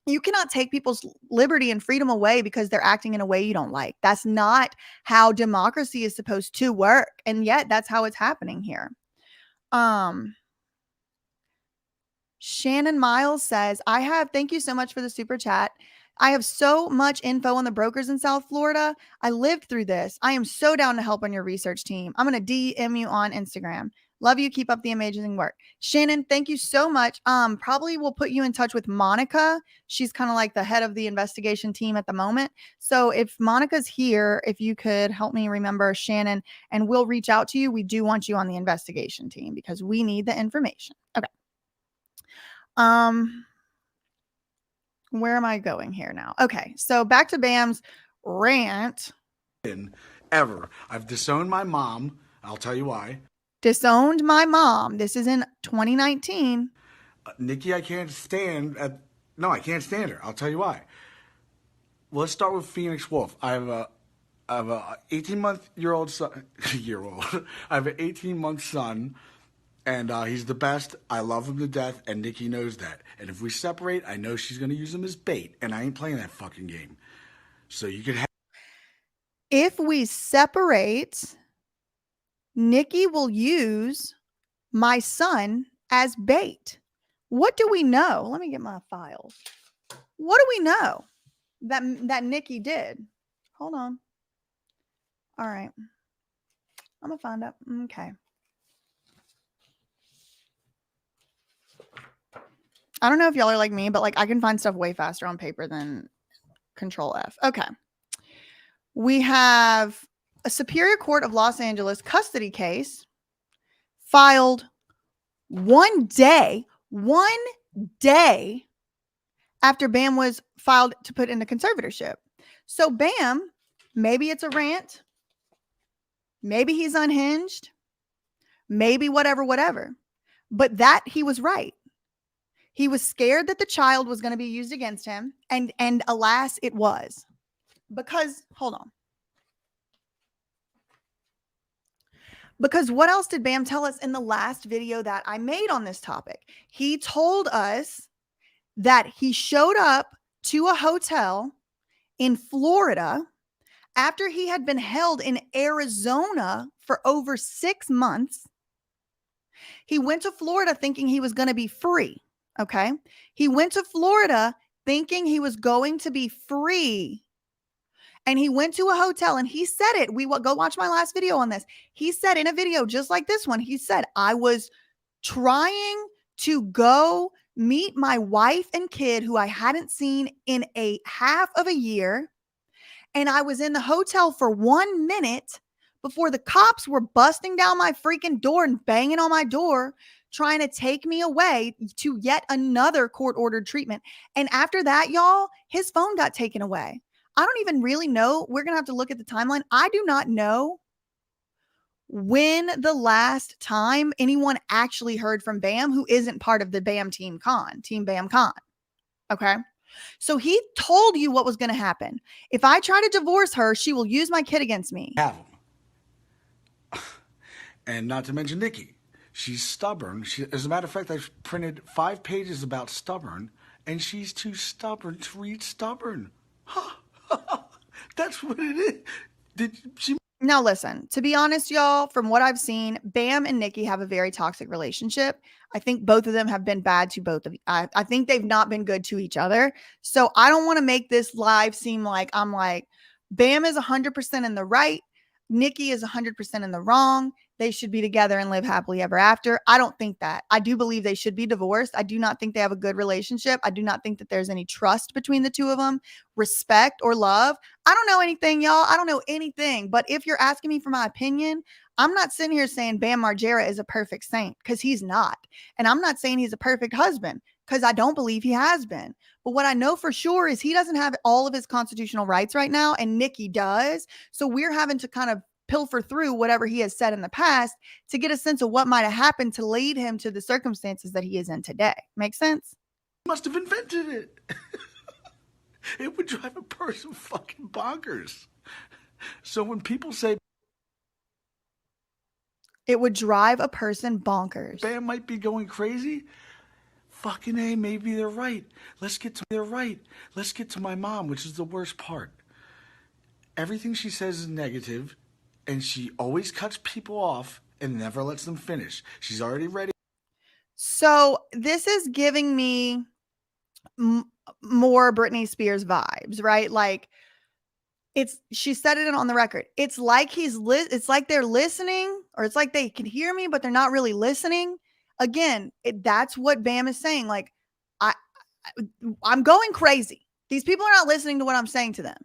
you cannot take people's liberty and freedom away because they're acting in a way you don't like. That's not how democracy is supposed to work. And yet that's how it's happening here. Shannon Miles says, thank you so much for the super chat. I have so much info on the brokers in South Florida. I lived through this. I am so down to help on your research team. I'm going to DM you on Instagram. Love you. Keep up the amazing work. Shannon, thank you so much. Probably we'll put you in touch with Monica. She's kind of like the head of the investigation team at the moment. So if Monica's here, if you could help me remember Shannon, and we'll reach out to you. We do want you on the investigation team because we need the information. Okay. Where am I going here now? Okay, so back to Bam's rant. Ever. I've disowned my mom. I'll tell you why. Disowned my mom. This is in 2019. Nikki, I can't stand. I can't stand her. I'll tell you why. Let's start with Phoenix Wolf. I have a 18-month-old son. I have an 18-month son. And he's the best. I love him to death, and Nikki knows that. And if we separate, I know she's going to use him as bait, and I ain't playing that fucking game. So you could have... If we separate, Nikki will use my son as bait. What do we know? Let me get my files. What do we know that Nikki did? Hold on. All right. I'm going to find out. Okay. I don't know if y'all are like me, but like I can find stuff way faster on paper than Control F. Okay. We have a Superior Court of Los Angeles custody case filed one day after Bam was filed to put into conservatorship. So Bam, maybe it's a rant. Maybe he's unhinged. Maybe whatever. But that he was right. He was scared that the child was going to be used against him. And alas, it was. Because, hold on. Because what else did Bam tell us in the last video that I made on this topic? He told us that he showed up to a hotel in Florida after he had been held in Arizona for over 6 months. He went to Florida thinking he was going to be free. Okay. He went to Florida thinking he was going to be free. And he went to a hotel and he said it. Go watch my last video on this. He said in a video just like this one, he said, I was trying to go meet my wife and kid who I hadn't seen in a half of a year. And I was in the hotel for 1 minute before the cops were busting down my freaking door and banging on my door, trying to take me away to yet another court-ordered treatment. And after that, y'all, his phone got taken away. I don't even really know. We're going to have to look at the timeline. I do not know when the last time anyone actually heard from Bam who isn't part of the Bam Team Bam Con. Okay. So he told you what was going to happen. If I try to divorce her, she will use my kid against me. Have him. And not to mention Nikki. She's stubborn. As a matter of fact, I've printed 5 pages about stubborn, and she's too stubborn to read stubborn. That's what it is. Did she? Now, listen, to be honest, y'all, from what I've seen, Bam and Nikki have a very toxic relationship. I think both of them have been bad to both of you. I think they've not been good to each other. So I don't want to make this live seem like I'm like, Bam is 100% in the right. Nikki is 100% in the wrong. They should be together and live happily ever after. I don't think that. I do believe they should be divorced. I do not think they have a good relationship. I do not think that there's any trust between the two of them, respect or love. I don't know anything, y'all. I don't know anything. But if you're asking me for my opinion, I'm not sitting here saying Bam Margera is a perfect saint, because he's not. And I'm not saying he's a perfect husband, because I don't believe he has been. But what I know for sure is he doesn't have all of his constitutional rights right now, and Nikki does. So we're having to kind of pilfer through whatever he has said in the past to get a sense of what might have happened to lead him to the circumstances that he is in today. Make sense? Must have invented it. It would drive a person fucking bonkers. So when people say it would drive a person bonkers, Bam might be going crazy, fucking A, maybe they're right. Let's get to my mom, which is the worst part. Everything she says is negative, and she always cuts people off and never lets them finish. She's already ready. So this is giving me more Britney Spears vibes, right? Like, she said it on the record. It's like it's like they're listening, or it's like they can hear me, but they're not really listening. Again, that's what Bam is saying. Like, I'm going crazy. These people are not listening to what I'm saying to them.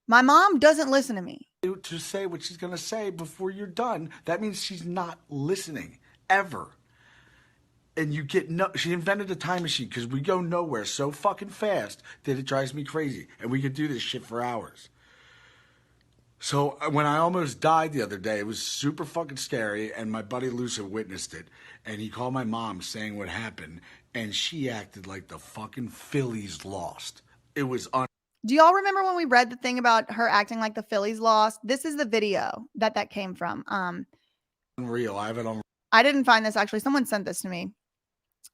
My mom doesn't listen to me. To say what she's going to say before you're done. That means she's not listening ever. And you get she invented a time machine, because we go nowhere so fucking fast that it drives me crazy. And we could do this shit for hours. So when I almost died the other day, it was super fucking scary, and my buddy Lucia witnessed it. And he called my mom saying what happened, and she acted like the fucking Phillies lost. It was Do y'all remember when we read the thing about her acting like the Phillies lost? This is the video that came from. Unreal. I have it on. I didn't find this, actually. Someone sent this to me.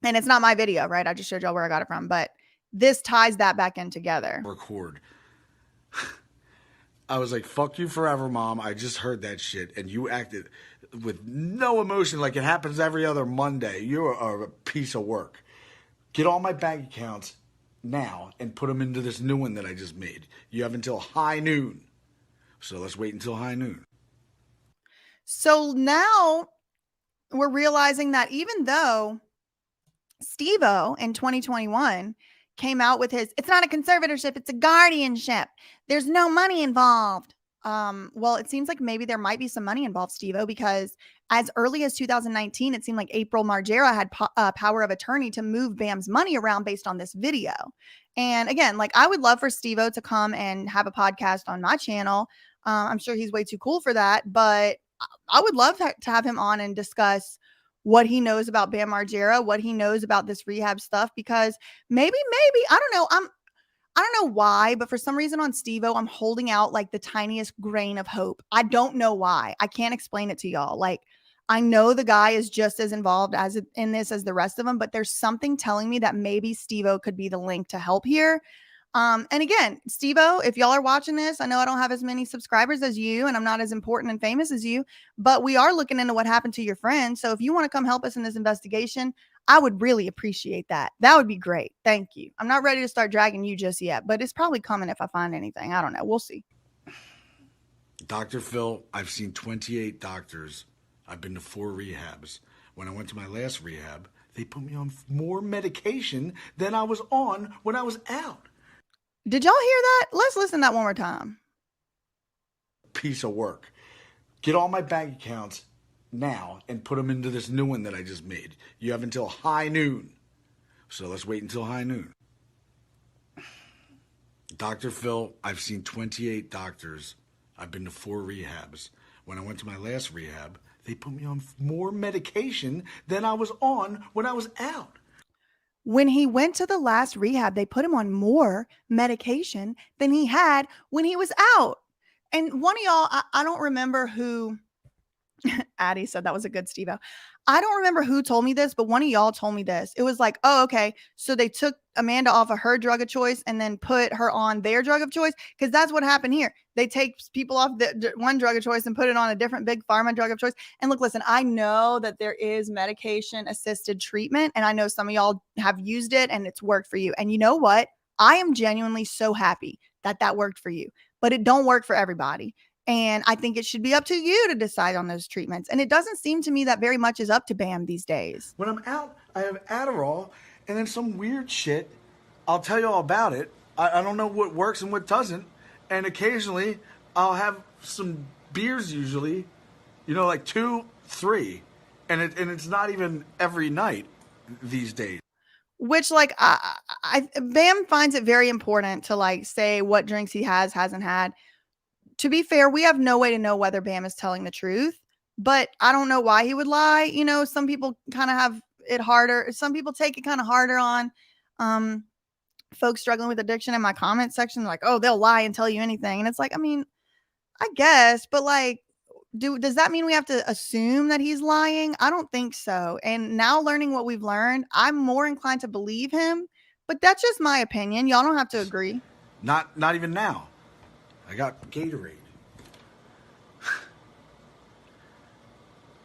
And it's not my video, right? I just showed y'all where I got it from. But this ties that back in together. Record. I was like, fuck you forever, Mom. I just heard that shit. And you acted with no emotion, like it happens every other Monday. You're a piece of work. Get all my bank accounts now and put them into this new one that I just made. You have until high noon. So let's wait until high noon. So now we're realizing that even though Steve-O in 2021 came out with his, it's not a conservatorship, it's a guardianship, there's no money involved. Well, it seems like maybe there might be some money involved, Steve-O, because as early as 2019, it seemed like April Margera had power of attorney to move Bam's money around based on this video. And again, like, I would love for Steve-O to come and have a podcast on my channel. I'm sure he's way too cool for that, but I would love to have him on and discuss what he knows about Bam Margera, what he knows about this rehab stuff, because maybe, I don't know. I don't know why, but for some reason on Steve-O, I'm holding out like the tiniest grain of hope. I don't know why. I can't explain it to y'all. Like, I know the guy is just as involved in this as the rest of them, but there's something telling me that maybe Steve-O could be the link to help here. And again, Steve-O, if y'all are watching this, I know I don't have as many subscribers as you, and I'm not as important and famous as you, but we are looking into what happened to your friend. So if you want to come help us in this investigation, I would really appreciate that. That would be great. Thank you. I'm not ready to start dragging you just yet, but it's probably coming if I find anything. I don't know. We'll see. Dr. Phil, I've seen 28 doctors. I've been to 4 rehabs. When I went to my last rehab, they put me on more medication than I was on when I was out. Did y'all hear that? Let's listen to that one more time. Piece of work. Get all my bank accounts now and put them into this new one that I just made. You have until high noon. So let's wait until high noon. Dr. Phil, I've seen 28 doctors. I've been to 4 rehabs. When I went to my last rehab, they put me on more medication than I was on when I was out. When he went to the last rehab, they put him on more medication than he had when he was out. And one of y'all, I don't remember who Addie said that was a good Steve-O. I don't remember who told me this, but one of y'all told me this. It was like, oh, okay. So they took Amanda off of her drug of choice and then put her on their drug of choice. Because that's what happened here. They take people off the one drug of choice and put it on a different big pharma drug of choice. And look, listen, I know that there is medication assisted treatment. And I know some of y'all have used it and it's worked for you. And you know what? I am genuinely so happy that that worked for you, but it don't work for everybody. And I think it should be up to you to decide on those treatments. And it doesn't seem to me that very much is up to Bam these days. When I'm out, I have Adderall and then some weird shit. I'll tell you all about it. I don't know what works and what doesn't. And occasionally I'll have some beers usually, you know, like 2, 3. And it's not even every night these days. Which, like, Bam finds it very important to, like, say what drinks he hasn't had. To be fair, we have no way to know whether Bam is telling the truth, but I don't know why he would lie. You know, some people kind of have it harder. Some people take it kind of harder on folks struggling with addiction in my comment section. Like, oh, they'll lie and tell you anything. And it's like, I mean, I guess, but like, does that mean we have to assume that he's lying? I don't think so. And now learning what we've learned, I'm more inclined to believe him, but that's just my opinion. Y'all don't have to agree. Not even now. I got Gatorade.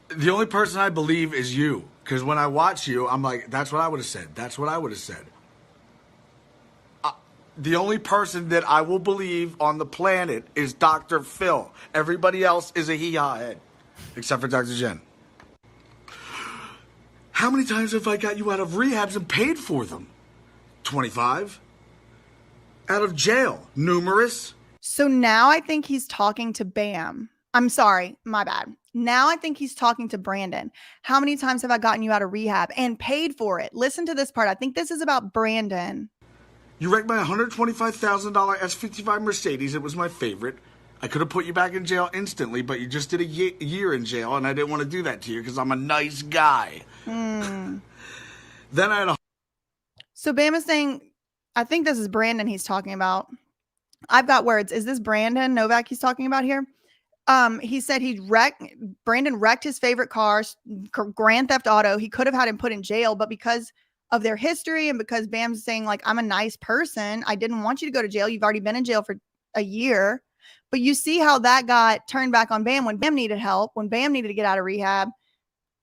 The only person I believe is you. Because when I watch you, I'm like, that's what I would have said. That's what I would have said. The only person that I will believe on the planet is Dr. Phil. Everybody else is a hee-haw head. Except for Dr. Jen. How many times have I got you out of rehabs and paid for them? 25. Out of jail. Numerous. So now I think he's talking to Bam. I'm sorry, my bad. Now I think he's talking to Brandon. How many times have I gotten you out of rehab and paid for it? Listen to this part. I think this is about Brandon. You wrecked my $125,000 S55 Mercedes. It was my favorite. I could have put you back in jail instantly, but you just did a year in jail, and I didn't want to do that to you because I'm a nice guy. Then I had a... So Bam is saying, I think this is Brandon he's talking about. I've got words. Is this Brandon Novak he's talking about here? He said Brandon wrecked his favorite car, Grand Theft Auto. He could have had him put in jail, but because of their history and because Bam's saying, like, I'm a nice person, I didn't want you to go to jail. You've already been in jail for a year. But you see how that got turned back on Bam when Bam needed help, when Bam needed to get out of rehab.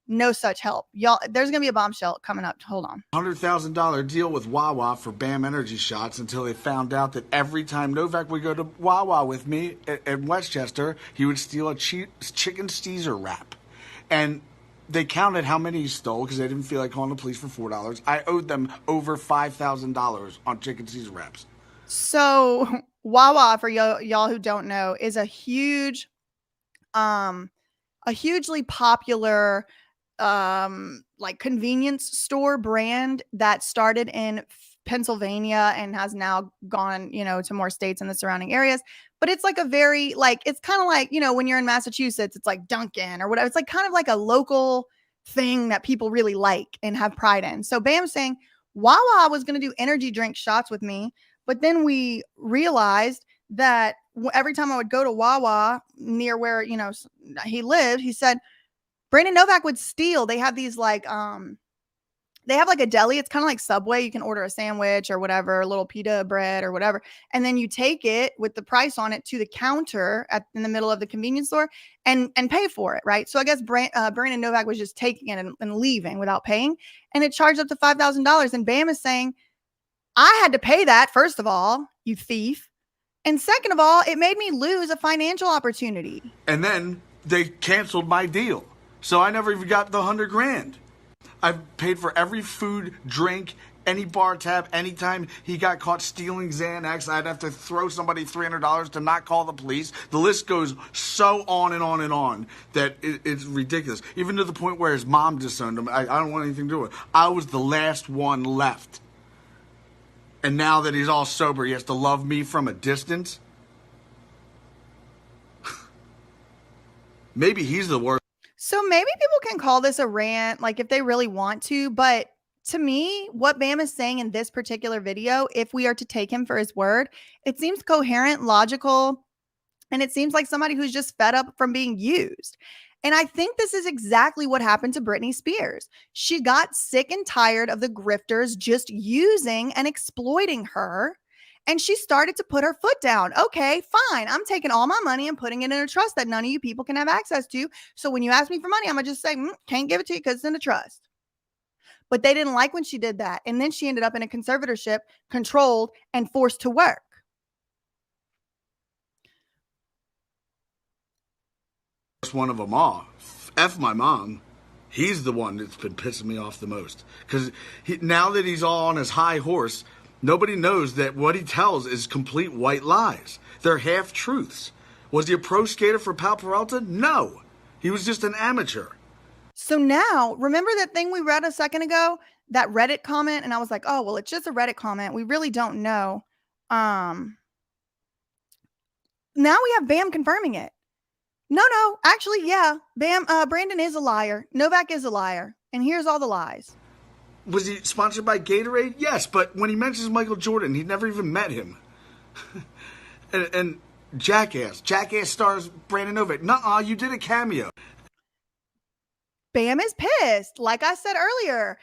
No such help. Y'all, there's going to be a bombshell coming up. Hold on. $100,000 deal with Wawa for Bam energy shots until they found out that every time Novak would go to Wawa with me at Westchester, he would steal a chicken Caesar wrap. And they counted how many he stole because they didn't feel like calling the police for $4. I owed them over $5,000 on chicken Caesar wraps. So Wawa, for y'all who don't know, is a hugely popular like convenience store brand that started in Pennsylvania and has now gone, you know, to more states in the surrounding areas. But it's like a very, like, it's kind of like, you know, when you're in Massachusetts, it's like Dunkin' or whatever. It's like kind of like a local thing that people really like and have pride in. So Bam's saying Wawa was going to do energy drink shots with me. But then we realized that every time I would go to Wawa near where, you know, he lived, he said, Brandon Novak would steal. They have these like, they have like a deli. It's kind of like Subway. You can order a sandwich or whatever, a little pita bread or whatever. And then you take it with the price on it to the counter in the middle of the convenience store and pay for it. Right. So I guess Brandon Novak was just taking it and leaving without paying. And it charged up to $5,000. And Bam is saying, I had to pay that, first of all, you thief. And second of all, it made me lose a financial opportunity. And then they canceled my deal. So I never even got the $100,000. I've paid for every food, drink, any bar tab. Anytime he got caught stealing Xanax, I'd have to throw somebody $300 to not call the police. The list goes so on and on and on that it's ridiculous. Even to the point where his mom disowned him. I don't want anything to do with it. I was the last one left. And now that he's all sober, he has to love me from a distance? Maybe he's the worst. So maybe people can call this a rant, like if they really want to. But to me, what Bam is saying in this particular video, if we are to take him for his word, it seems coherent, logical, and it seems like somebody who's just fed up from being used. And I think this is exactly what happened to Britney Spears. She got sick and tired of the grifters just using and exploiting her. And she started to put her foot down. Okay, fine. I'm taking all my money and putting it in a trust that none of you people can have access to. So when you ask me for money, I'm going to just say, can't give it to you because it's in a trust. But they didn't like when she did that. And then she ended up in a conservatorship, controlled and forced to work. One of them all. F my mom. He's the one that's been pissing me off the most. Because now that he's all on his high horse, nobody knows that what he tells is complete white lies. They're half truths. Was he a pro skater for Pal Peralta? No. He was just an amateur. So now, remember that thing we read a second ago? That Reddit comment? And I was like, oh, well, it's just a Reddit comment. We really don't know. Now we have Bam confirming it. No, actually, yeah. Bam, Brandon is a liar. Novak is a liar. And here's all the lies. Was he sponsored by Gatorade? Yes, but when he mentions Michael Jordan, he never even met him. and Jackass stars Brandon Novak. Nuh-uh, you did a cameo. Bam is pissed. Like I said earlier,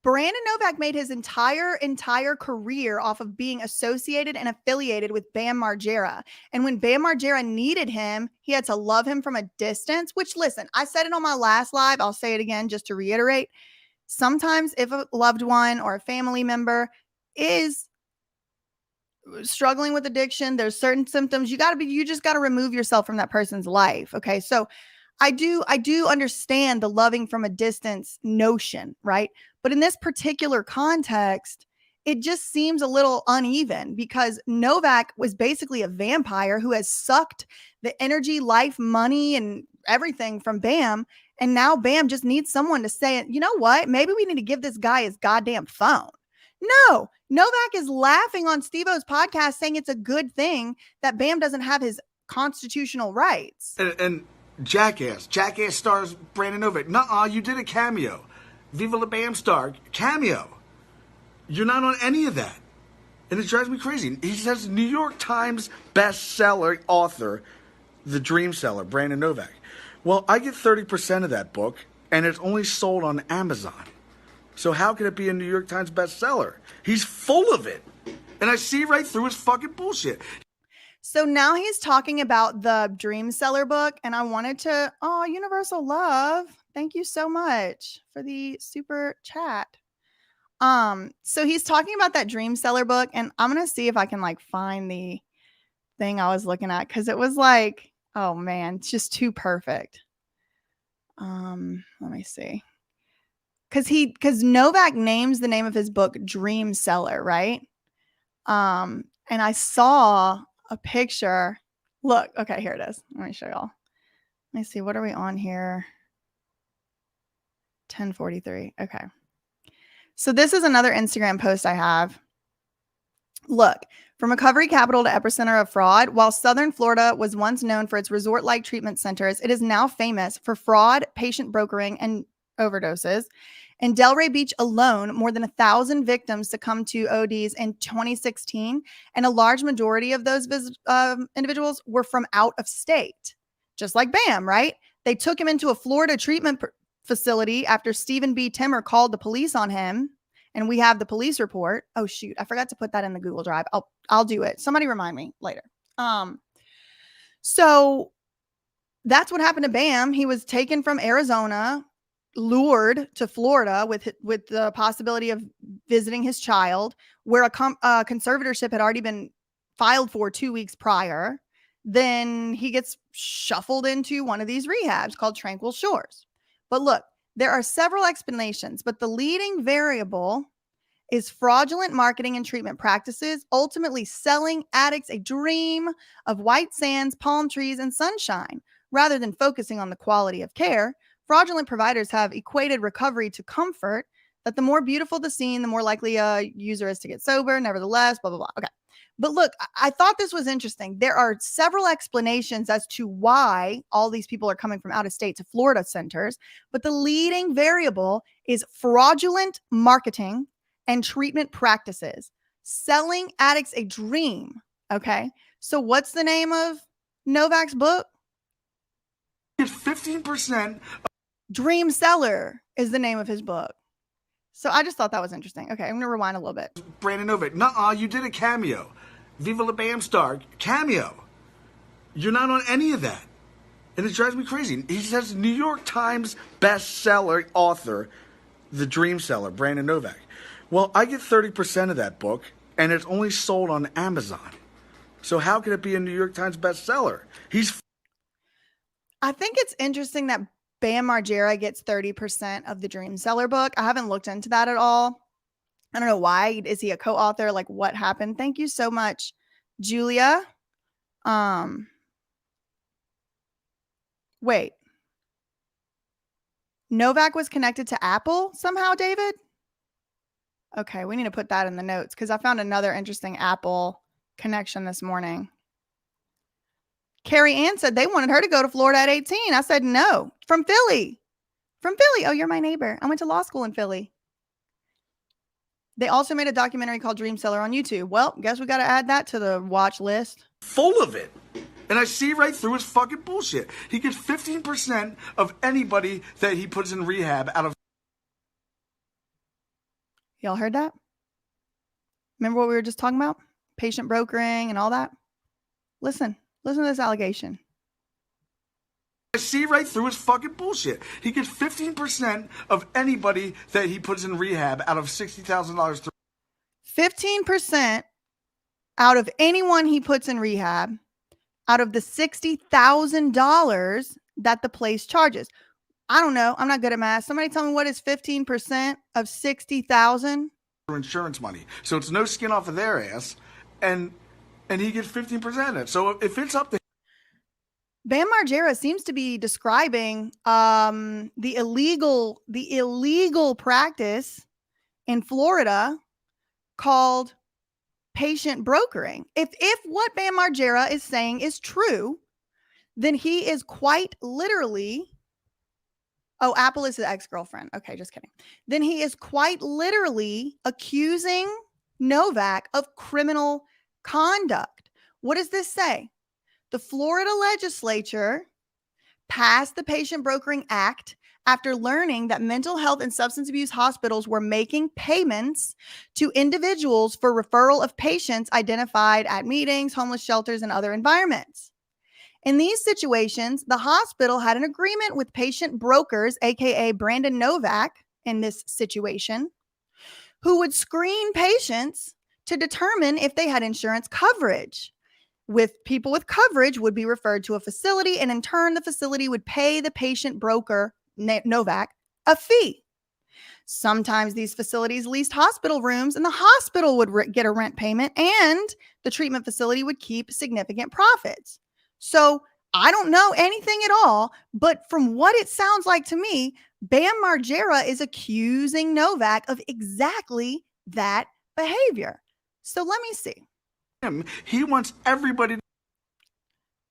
Brandon Novak made his entire career off of being associated and affiliated with Bam Margera. And when Bam Margera needed him, he had to love him from a distance, which, listen, I said it on my last live. I'll say it again just to reiterate. Sometimes if a loved one or a family member is struggling with addiction, there's certain symptoms you just got to remove yourself from that person's life. Okay. So I do understand the loving from a distance notion, right? But in this particular context, it just seems a little uneven because Novak was basically a vampire who has sucked the energy, life, money, and everything from Bam. And now Bam just needs someone to say, you know what? Maybe we need to give this guy his goddamn phone. No, Novak is laughing on Steve-O's podcast saying it's a good thing that Bam doesn't have his constitutional rights. And Jackass stars Brandon Novak. Nuh-uh, you did a cameo. Viva la Bam star, cameo. You're not on any of that. And it drives me crazy. He says New York Times bestseller author, the dream seller, Brandon Novak. Well, I get 30% of that book, and it's only sold on Amazon. So how can it be a New York Times bestseller? He's full of it. And I see right through his fucking bullshit. So now he's talking about the Dream Seller book, and I wanted to, Universal Love. Thank you so much for the super chat. So he's talking about that Dream Seller book, and I'm going to see if I can find the thing I was looking at, because it was oh man, it's just too perfect. Let me see. Because Novak names the name of his book Dream Seller, right? And I saw a picture. Look, okay, here it is. Let me show y'all. Let me see. What are we on here? 10:43. Okay. So this is another Instagram post I have. Look, from recovery capital to epicenter of fraud, while Southern Florida was once known for its resort-like treatment centers, it is now famous for fraud, patient brokering, and overdoses. In Delray Beach alone, more than 1,000 victims succumbed to ODs in 2016, and a large majority of those individuals were from out of state. Just like Bam, right? They took him into a Florida treatment facility after Stephen B. Timmer called the police on him, and we have the police report. Oh shoot, I forgot to put that in the Google Drive. I'll do it. Somebody remind me later. So that's what happened to Bam. He was taken from Arizona, lured to Florida with the possibility of visiting his child, where a conservatorship had already been filed for 2 weeks prior. Then he gets shuffled into one of these rehabs called Tranquil Shores. But look, there are several explanations, but the leading variable is fraudulent marketing and treatment practices, ultimately selling addicts a dream of white sands, palm trees, and sunshine. Rather than focusing on the quality of care, fraudulent providers have equated recovery to comfort, that the more beautiful the scene, the more likely a user is to get sober, nevertheless, blah, blah, blah. Okay. But look, I thought this was interesting. There are several explanations as to why all these people are coming from out of state to Florida centers, but the leading variable is fraudulent marketing and treatment practices, selling addicts a dream. Okay. So what's the name of Novak's book? Get 15%. Dream Seller is the name of his book. So I just thought that was interesting. Okay, I'm going to rewind a little bit. Brandon Novak. Nuh-uh, you did a cameo. Viva La Bam Star cameo. You're not on any of that. And it drives me crazy. He says New York Times bestseller author, the Dream Seller, Brandon Novak. Well, I get 30% of that book, and it's only sold on Amazon. So how can it be a New York Times bestseller? I think it's interesting that Bam Margera gets 30% of the Dream Seller book. I haven't looked into that at all. I don't know why. Is he a co-author? Like, what happened? Thank you so much, Julia. Wait. Novak was connected to Apple somehow, David? Okay, we need to put that in the notes because I found another interesting Apple connection this morning. Carrie Ann said they wanted her to go to Florida at 18. I said no. From Philly. From Philly. Oh, you're my neighbor. I went to law school in Philly. They also made a documentary called Dream Seller on YouTube. Well, guess we got to add that to the watch list. Full of it. And I see right through his fucking bullshit. He gets 15% of anybody that he puts in rehab out of. Y'all heard that? Remember what we were just talking about? Patient brokering and all that? Listen to this allegation. I see right through his fucking bullshit. He gets 15% of anybody that he puts in rehab out of $60,000. 15% out of anyone he puts in rehab out of the $60,000 that the place charges. I don't know. I'm not good at math. Somebody tell me what is 15% of 60,000? Insurance money. So it's no skin off of their ass. And he gets 15% of it. So if it's up to Bam Margera seems to be describing the illegal practice in Florida called patient brokering. If what Bam Margera is saying is true, then he is quite literally. Oh, Apple is the ex-girlfriend. Okay, just kidding. Then he is quite literally accusing Novak of criminal conduct. What does this say? The Florida legislature passed the Patient Brokering Act after learning that mental health and substance abuse hospitals were making payments to individuals for referral of patients identified at meetings, homeless shelters, and other environments. In these situations, the hospital had an agreement with patient brokers, aka Brandon Novak, in this situation, who would screen patients to determine if they had insurance coverage. With people with coverage would be referred to a facility, and in turn, the facility would pay the patient broker, Novak, a fee. Sometimes these facilities leased hospital rooms, and the hospital would get a rent payment, and the treatment facility would keep significant profits. So I don't know anything at all, but from what it sounds like to me, Bam Margera is accusing Novak of exactly that behavior. So let me see. He wants everybody.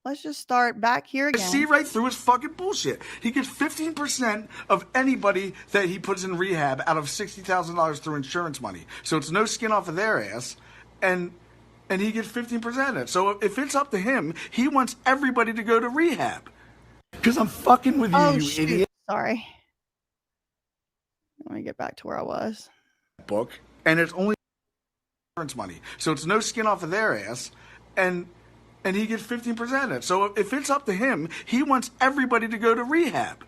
Let's just start back here again. I see right through his fucking bullshit. He gets 15% of anybody that he puts in rehab out of $60,000 through insurance money. So it's no skin off of their ass. And he gets 15% of it. So if it's up to him, he wants everybody to go to rehab. Because I'm fucking with you, you idiot. Sorry. Let me get back to where I was. Book. And it's only insurance money. So it's no skin off of their ass. And he gets 15% of it. So if it's up to him, he wants everybody to go to rehab.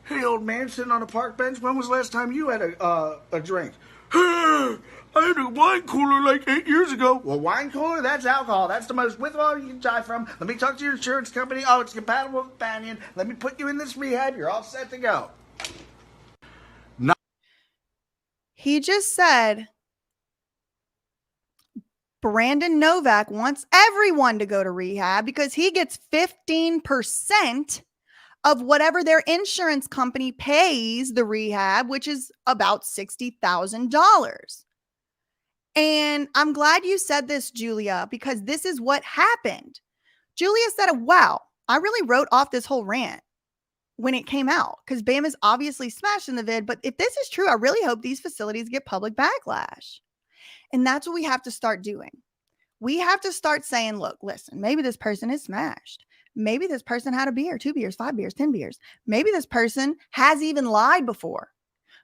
Hey, old man sitting on a park bench, when was the last time you had a drink? I had a wine cooler like 8 years ago. Well, wine cooler? That's alcohol. That's the most withdrawal you can die from. Let me talk to your insurance company. Oh, it's compatible with Banyan. Let me put you in this rehab. You're all set to go. He just said Brandon Novak wants everyone to go to rehab because he gets 15% of whatever their insurance company pays the rehab, which is about $60,000. And I'm glad you said this, Julia, because this is what happened. Julia said, wow, I really wrote off this whole rant when it came out because Bam is obviously smashed in the vid. But if this is true, I really hope these facilities get public backlash. And that's what we have to start doing. We have to start saying, look, listen, maybe this person is smashed. Maybe this person had a beer, 2 beers, 5 beers, 10 beers. Maybe this person has even lied before.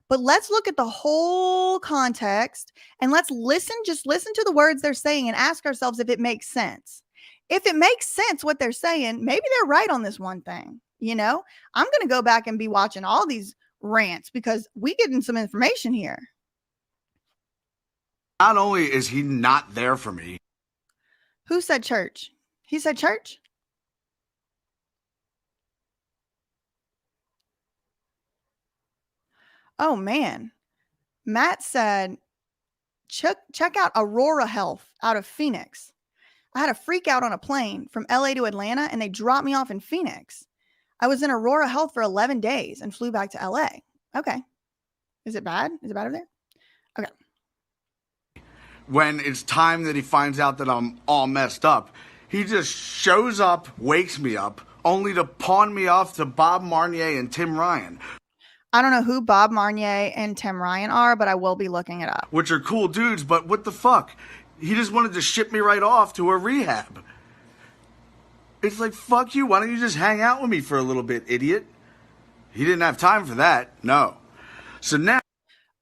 But let's look at the whole context and let's just listen to the words they're saying and ask ourselves if it makes sense. If it makes sense what they're saying, maybe they're right on this one thing. You know, I'm going to go back and be watching all these rants because we getting some information here. Not only is he not there for me. Who said church? He said church? Oh, man. Matt said, check out Aurora Health out of Phoenix. I had a freak out on a plane from LA to Atlanta and they dropped me off in Phoenix. I was in Aurora Health for 11 days and flew back to LA. Okay. Is it bad? Is it bad over there? Okay. When it's time that he finds out that I'm all messed up, he just shows up, wakes me up, only to pawn me off to Bob Marnier and Tim Ryan. I don't know who Bob Marnier and Tim Ryan are, but I will be looking it up. Which are cool dudes, but what the fuck? He just wanted to ship me right off to a rehab. It's like, fuck you, why don't you just hang out with me for a little bit, idiot? He didn't have time for that, no. So now...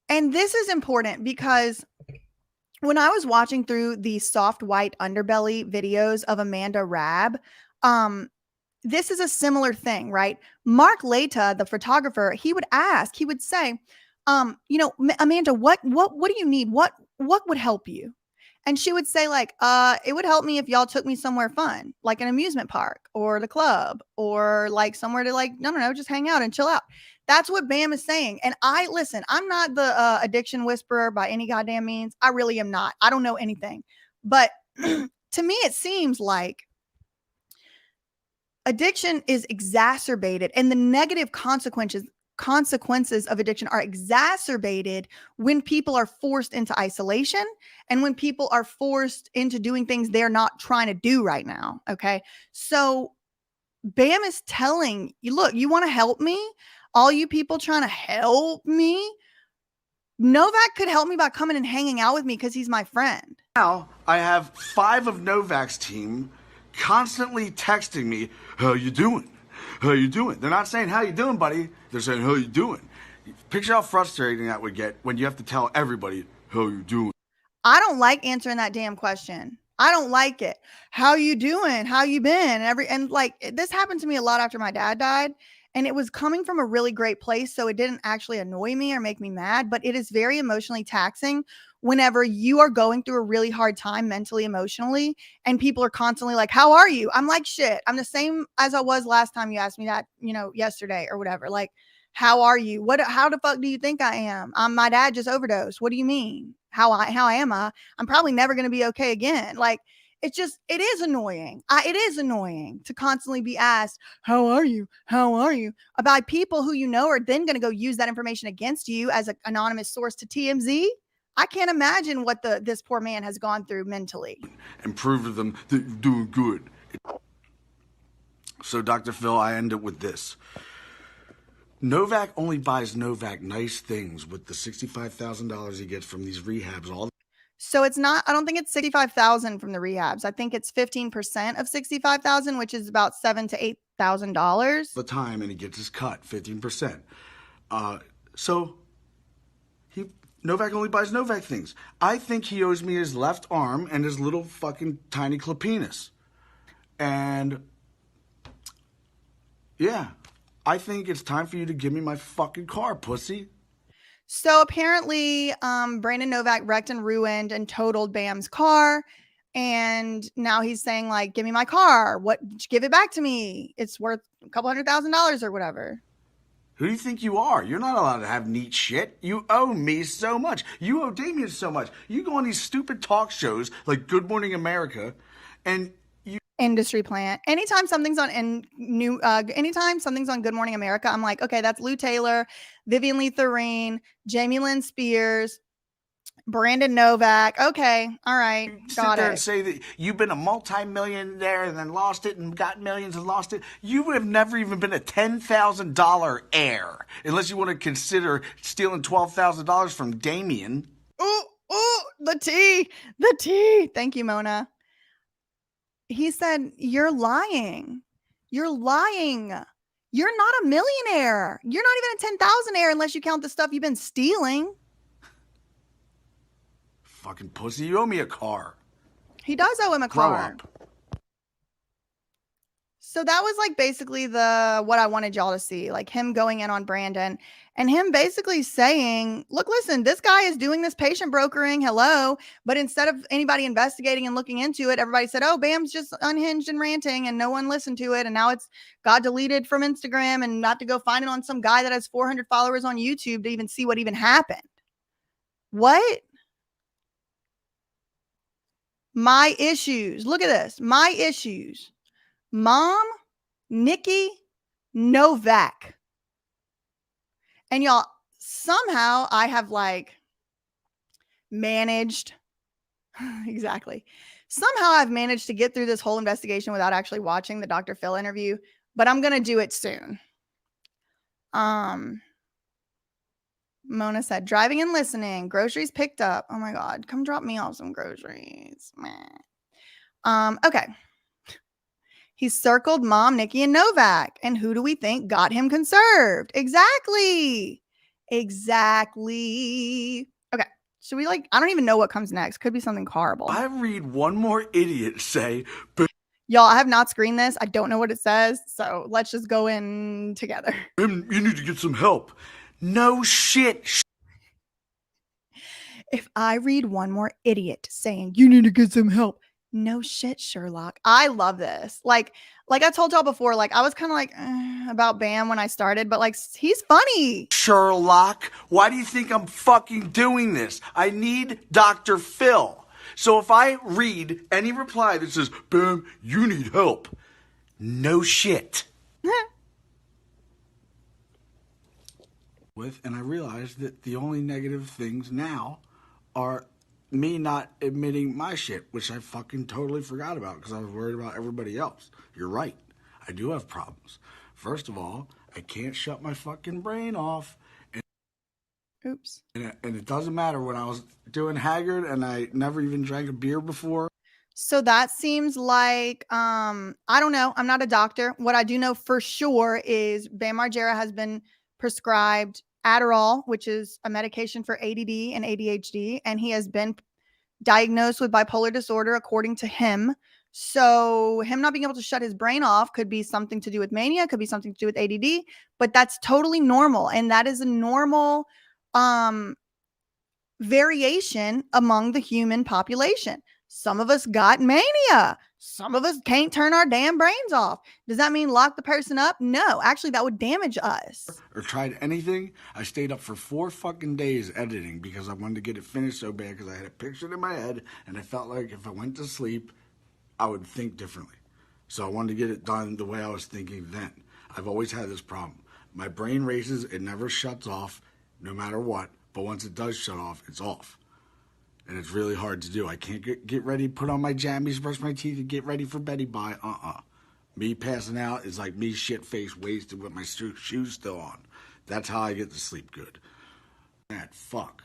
And this is important because when I was watching through the soft white underbelly videos of Amanda Rabb, this is a similar thing, right? Mark Leta, the photographer, he would say, Amanda, what do you need? What would help you? And she would say like, it would help me if y'all took me somewhere fun, like an amusement park or the club or like somewhere to like, no, just hang out and chill out. That's what Bam is saying. And listen, I'm not the addiction whisperer by any goddamn means. I really am not. I don't know anything. But to me, it seems like addiction is exacerbated and the negative consequences of addiction are exacerbated when people are forced into isolation and when people are forced into doing things they're not trying to do right now. Okay. So Bam is telling you, look, you want to help me? All you people trying to help me? Novak could help me by coming and hanging out with me because he's my friend. Now I have 5 of Novak's team constantly texting me, how you doing? How you doing? They're not saying, how you doing, buddy? They're saying, how you doing? Picture how frustrating that would get when you have to tell everybody, how you doing? I don't like answering that damn question. I don't like it. How you doing? How you been? And like, this happened to me a lot after my dad died. And it was coming from a really great place. So it didn't actually annoy me or make me mad, but it is very emotionally taxing whenever you are going through a really hard time mentally, emotionally, and people are constantly like, how are you? I'm like, shit, I'm the same as I was last time you asked me that, yesterday or whatever. Like, how are you? How the fuck do you think I am? My dad just overdosed. What do you mean? How am I? I'm probably never going to be okay again. Like, it is annoying. It is annoying to constantly be asked, how are you? How are you? By people who are then going to go use that information against you as an anonymous source to TMZ. I can't imagine what this poor man has gone through mentally. And prove to them that you're doing good. So, Dr. Phil, I end it with this. Novak only buys Novak nice things with the $65,000 he gets from these rehabs. So it's not, I don't think it's $65,000 from the rehabs. I think it's 15% of $65,000, which is about $7,000 to $8,000. The time, and he gets his cut, 15%. So Novak only buys Novak things. I think he owes me his left arm and his little fucking tiny penis. And yeah, I think it's time for you to give me my fucking car, pussy. So apparently, Brandon Novak wrecked and ruined and totaled Bam's car. And now he's saying like, give me my car. Give it back to me. It's worth a couple $100,000 or whatever. Who do you think you are? You're not allowed to have neat shit. You owe me so much. You owe Damien so much. You go on these stupid talk shows like Good Morning America and Industry Plant. Anytime something's on Good Morning America, I'm like, okay, that's Lou Taylor, Vivian Lee Thurine, Jamie Lynn Spears, Brandon Novak. Okay, all right, got sit there it. And say that you've been a multi-millionaire and then lost it and got millions and lost it. You would have never even been a $10,000 heir unless you want to consider stealing $12,000 from Damien. Ooh, the tea. Thank you, Mona. He said, you're lying. You're lying. You're not a millionaire. You're not even a 10,000-aire unless you count the stuff you've been stealing. Fucking pussy, you owe me a car. He does owe him a Grow car. up. So that was like basically what I wanted y'all to see, like him going in on Brandon and him basically saying, look, listen, this guy is doing this patient brokering. Hello. But instead of anybody investigating and looking into it, everybody said, oh, Bam's just unhinged and ranting, and no one listened to it. And now it's got deleted from Instagram and not to go find it on some guy that has 400 followers on YouTube to even see what even happened. What? My issues. Look at this. My issues. Mom, Nikki, Novak. And y'all, somehow I have like managed, exactly. Somehow I've managed to get through this whole investigation without actually watching the Dr. Phil interview, but I'm going to do it soon. Mona said, driving and listening, groceries picked up. Oh my God, come drop me off some groceries. Okay. He circled Mom, Nikki, and Novak. And who do we think got him conserved? Exactly. Okay. Should we I don't even know what comes next. Could be something horrible. I read one more idiot say, y'all, I have not screened this. I don't know what it says. So let's just go in together. you need to get some help. No shit. If I read one more idiot saying you need to get some help. No shit, Sherlock. I love this. Like I told y'all before, I was kind of about Bam when I started, but he's funny. Sherlock, why do you think I'm fucking doing this? I need Dr. Phil. So if I read any reply that says, Bam, you need help. No shit. And I realized that the only negative things now are me not admitting my shit, which I fucking totally forgot about because I was worried about everybody else. You're right. I do have problems. First of all, I can't shut my fucking brain off. Oops. And it doesn't matter when I was doing Haggard and I never even drank a beer before. So that seems like, I don't know. I'm not a doctor. What I do know for sure is Bam Margera has been prescribed Adderall, which is a medication for ADD and ADHD, and he has been diagnosed with bipolar disorder according to him. So him not being able to shut his brain off could be something to do with mania, could be something to do with ADD, but that's totally normal. And that is a normal variation among the human population. Some of us got mania. Some of us can't turn our damn brains off. Does that mean lock the person up? No, actually that would damage us. Or tried anything. I stayed up for 4 fucking days editing because I wanted to get it finished so bad because I had a picture in my head and I felt like if I went to sleep, I would think differently. So I wanted to get it done the way I was thinking then. I've always had this problem. My brain races, it never shuts off no matter what, but once it does shut off, it's off. And it's really hard to do. I can't get ready, put on my jammies, brush my teeth, and get ready for Betty bye. Me passing out is like me shit-faced wasted with my shoes still on. That's how I get to sleep good. That fuck.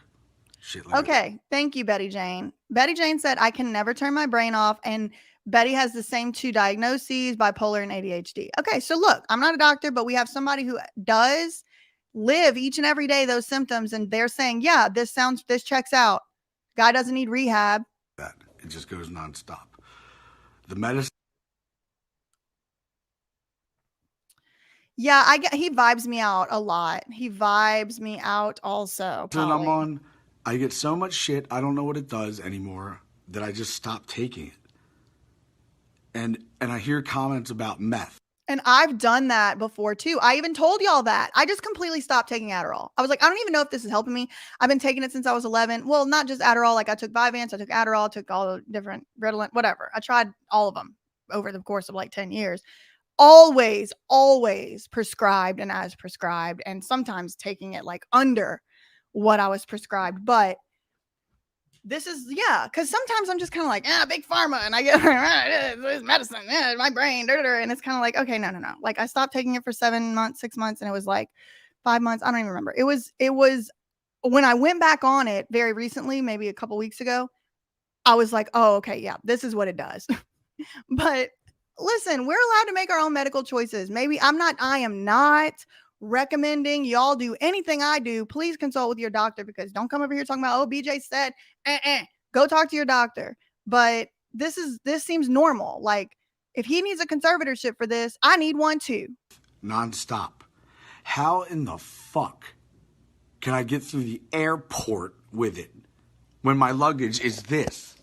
Shit like okay, thank you, Betty Jane. Betty Jane said, I can never turn my brain off, and Betty has the same 2 diagnoses, bipolar and ADHD. Okay, so look, I'm not a doctor, but we have somebody who does live each and every day those symptoms, and they're saying, yeah, this checks out. Guy doesn't need rehab. That. It just goes nonstop. The medicine. Yeah, he vibes me out a lot. He vibes me out also. That I'm on, I get so much shit, I don't know what it does anymore, that I just stop taking it. And I hear comments about meth. And I've done that before too. I even told y'all that. I just completely stopped taking Adderall. I was like, I don't even know if this is helping me. I've been taking it since I was 11. Well, not just Adderall. I took Vyvanse, I took Adderall, I took all the different Ritalin, whatever. I tried all of them over the course of 10 years. Always prescribed and as prescribed, and sometimes taking it under what I was prescribed. But this is, because sometimes I'm just kind of big pharma, and I get this medicine, my brain, and it's kind of okay, no. I stopped taking it for 7 months, 6 months, and it was 5 months. I don't even remember. It was when I went back on it very recently, maybe a couple weeks ago, I was like, oh, okay, yeah, this is what it does. But listen, we're allowed to make our own medical choices. Maybe I am not recommending y'all do anything I do. Please consult with your doctor, because don't come over here talking about, oh, BJ said, go talk to your doctor. But this seems normal. Like, if he needs a conservatorship for this, I need one too. Non-stop. How in the fuck can I get through the airport with it when my luggage is this?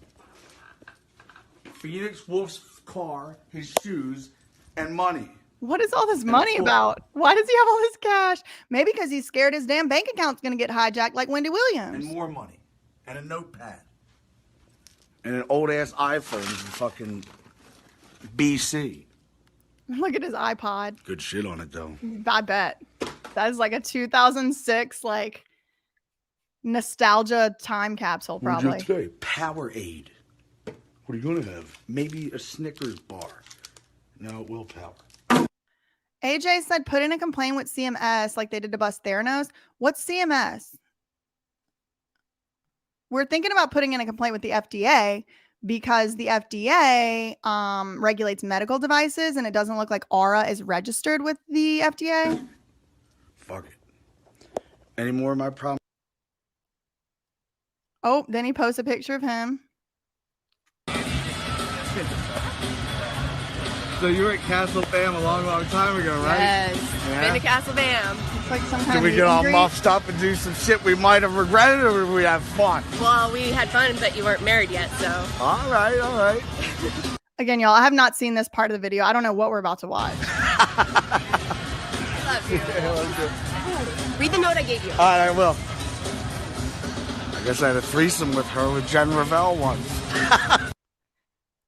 Phoenix Wolf's car, his shoes, and money. What is all this money about? Why does he have all this cash? Maybe because he's scared his damn bank account's going to get hijacked like Wendy Williams. And more money. And a notepad. And an old-ass iPhone from fucking BC. Look at his iPod. Good shit on it, though. I bet. That is like a 2006, like, nostalgia time capsule, probably. What did you say? Powerade. What are you going to have? Maybe a Snickers bar. No, willpower. AJ said put in a complaint with CMS like they did to bust Theranos. What's CMS? We're thinking about putting in a complaint with the FDA because the FDA regulates medical devices, and it doesn't look like Aura is registered with the FDA. Fuck it. Any more of my problems? Oh, then he posts a picture of him. So you were at Castle Bam a long, long time ago, right? Yes. Yeah? Been to Castle Bam. It's like some kind Did of we meet get and all greet. muffed up and do some shit we might have regretted, or did we have fun? Well, we had fun, but you weren't married yet, so. All right, all right. Again, y'all, I have not seen this part of the video. I don't know what we're about to watch. Love you. Read the note I gave you. All right, I will. I guess I had a threesome with her with Jen Ravel once.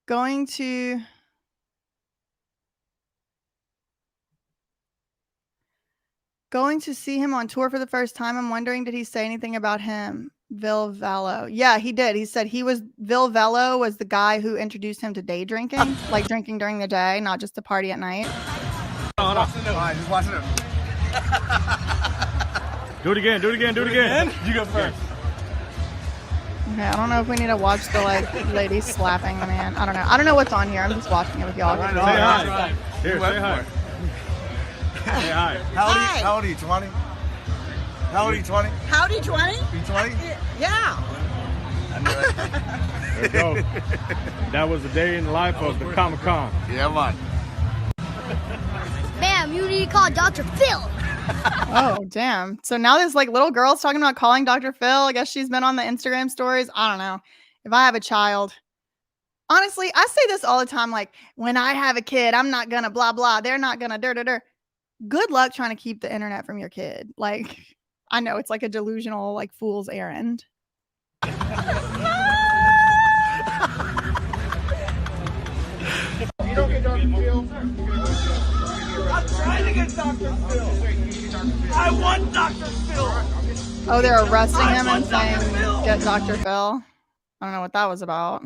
Going to see him on tour for the first time. I'm wondering, did he say anything about him? Vil Velo. Yeah, he did. He said Vil Velo was the guy who introduced him to day drinking, like drinking during the day, not just to party at night. Hold on. All right, just watch it. Do it again. You go first. Okay, I don't know if we need to watch the lady slapping the man. I don't know. I don't know what's on here. I'm just watching it with y'all. Say hi. Here, say hi. Say hi. How old are you? 20? How old are you? 20? Howdy, 20? You 20? Yeah. There we go. That was the day in the life of the Comic-Con. Yeah, man. Bam, you need to call Dr. Phil. Oh, damn. So now this little girl's talking about calling Dr. Phil. I guess she's been on the Instagram stories. I don't know. If I have a child, honestly, I say this all the time. Like, when I have a kid, I'm not going to blah, blah. They're not going to Good luck trying to keep the internet from your kid. Like, I know it's like a delusional, fool's errand. You don't get Dr. Phil. I'm trying to get Dr. Phil. I want Dr. Phil. Oh, they're arresting him and saying, get Dr. Phil. I don't know what that was about.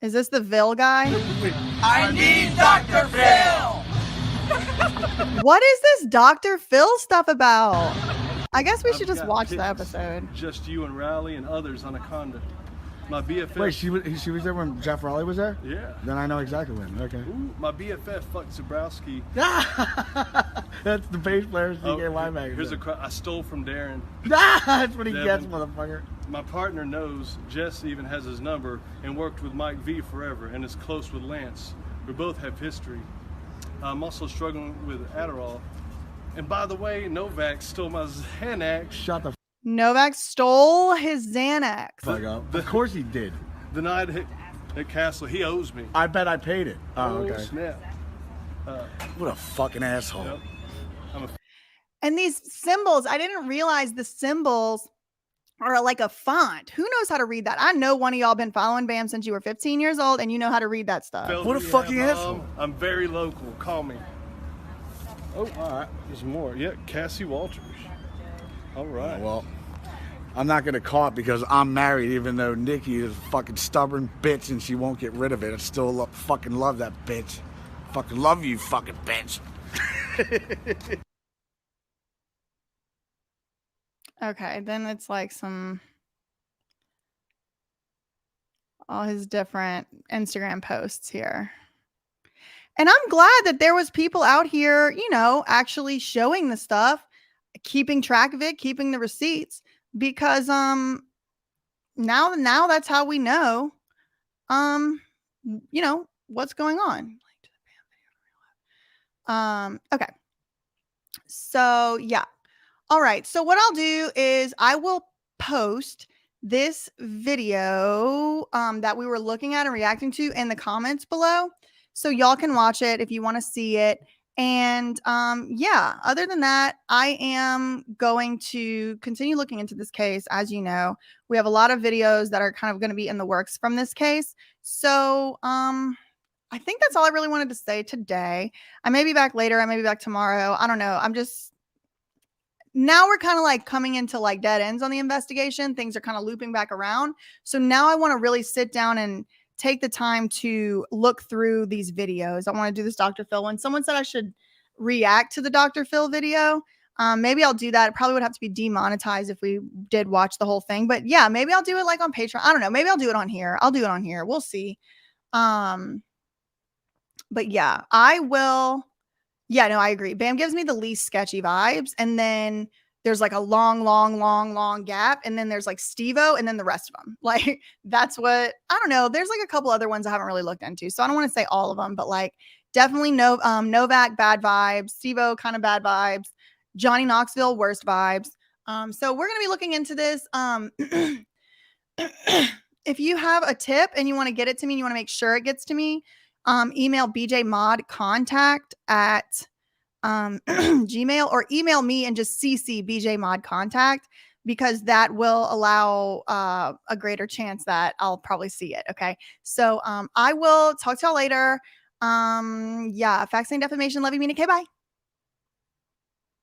Is this the Vil guy? I need Dr. Phil. What is this Dr. Phil stuff about? I guess we should just watch the episode. Just you and Riley and others on Anaconda. My BFF. Wait, she was there when Jeff Raleigh was there? Yeah. Then I know exactly when. Okay. Ooh, my BFF fucked Zabrowski. That's the bass player CKY magazine. Here's I stole from Darren. That's what he Devin. gets, motherfucker. My partner knows. Jess even has his number and worked with Mike V forever and is close with Lance. We both have history. I'm also struggling with Adderall. And by the way, Novak stole my Xanax. Shut the Novak stole his Xanax. fuck up. Of course he did. The night at Castle, he owes me. I bet I paid it. Oh, okay. Snap. What a fucking asshole. Yep. And these symbols, I didn't realize the symbols are like a font. Who knows how to read that? I know one of y'all been following Bam since you were 15 years old, and you know how to read that stuff. What a fucking asshole. I'm very local. Call me. Oh, all right. There's more. Yeah, Cassie Walters. All right. Well, I'm not going to call it because I'm married, even though Nikki is a fucking stubborn bitch and she won't get rid of it. I still fucking love that bitch. Fucking love you, fucking bitch. Okay, then it's like some... all his different Instagram posts here. And I'm glad that there was people out here, you know, actually showing the stuff, keeping track of it, keeping the receipts, because now that's how we know you know, what's going on. Okay. So, yeah. All right. So what I'll do is I will post this video that we were looking at and reacting to in the comments below. So y'all can watch it if you want to see it. And yeah, other than that, I am going to continue looking into this case. As you know, we have a lot of videos that are kind of going to be in the works from this case. So I think that's all I really wanted to say today. I may be back later. I may be back tomorrow. I don't know. I'm just, now we're kind of like coming into like dead ends on the investigation. Things are kind of looping back around. So now I want to really sit down and take the time to look through these videos. I want to do this Dr. Phil one. Someone said I should react to the Dr. Phil video. Maybe I'll do that. It probably would have to be demonetized if we did watch the whole thing. But yeah, maybe I'll do it like on Patreon. I don't know. Maybe I'll do it on here. I'll do it on here. We'll see. But yeah, I will. Yeah, no, I agree. Bam gives me the least sketchy vibes. And then there's like a long gap. And then there's like Steve-O and then the rest of them. Like, that's what, I don't know. There's like a couple other ones I haven't really looked into. So I don't want to say all of them, but like definitely Novak, bad vibes. Steve-O, kind of bad vibes. Johnny Knoxville, worst vibes. So we're going to be looking into this. If you have a tip and you want to get it to me and you want to make sure it gets to me, email bjmodcontact at Gmail, or email me and just CC bjmodcontact, because that will allow a greater chance that I'll probably see it. Okay. So I will talk to y'all later. Yeah. Faxing defamation. Love you, mean it. Okay. Bye.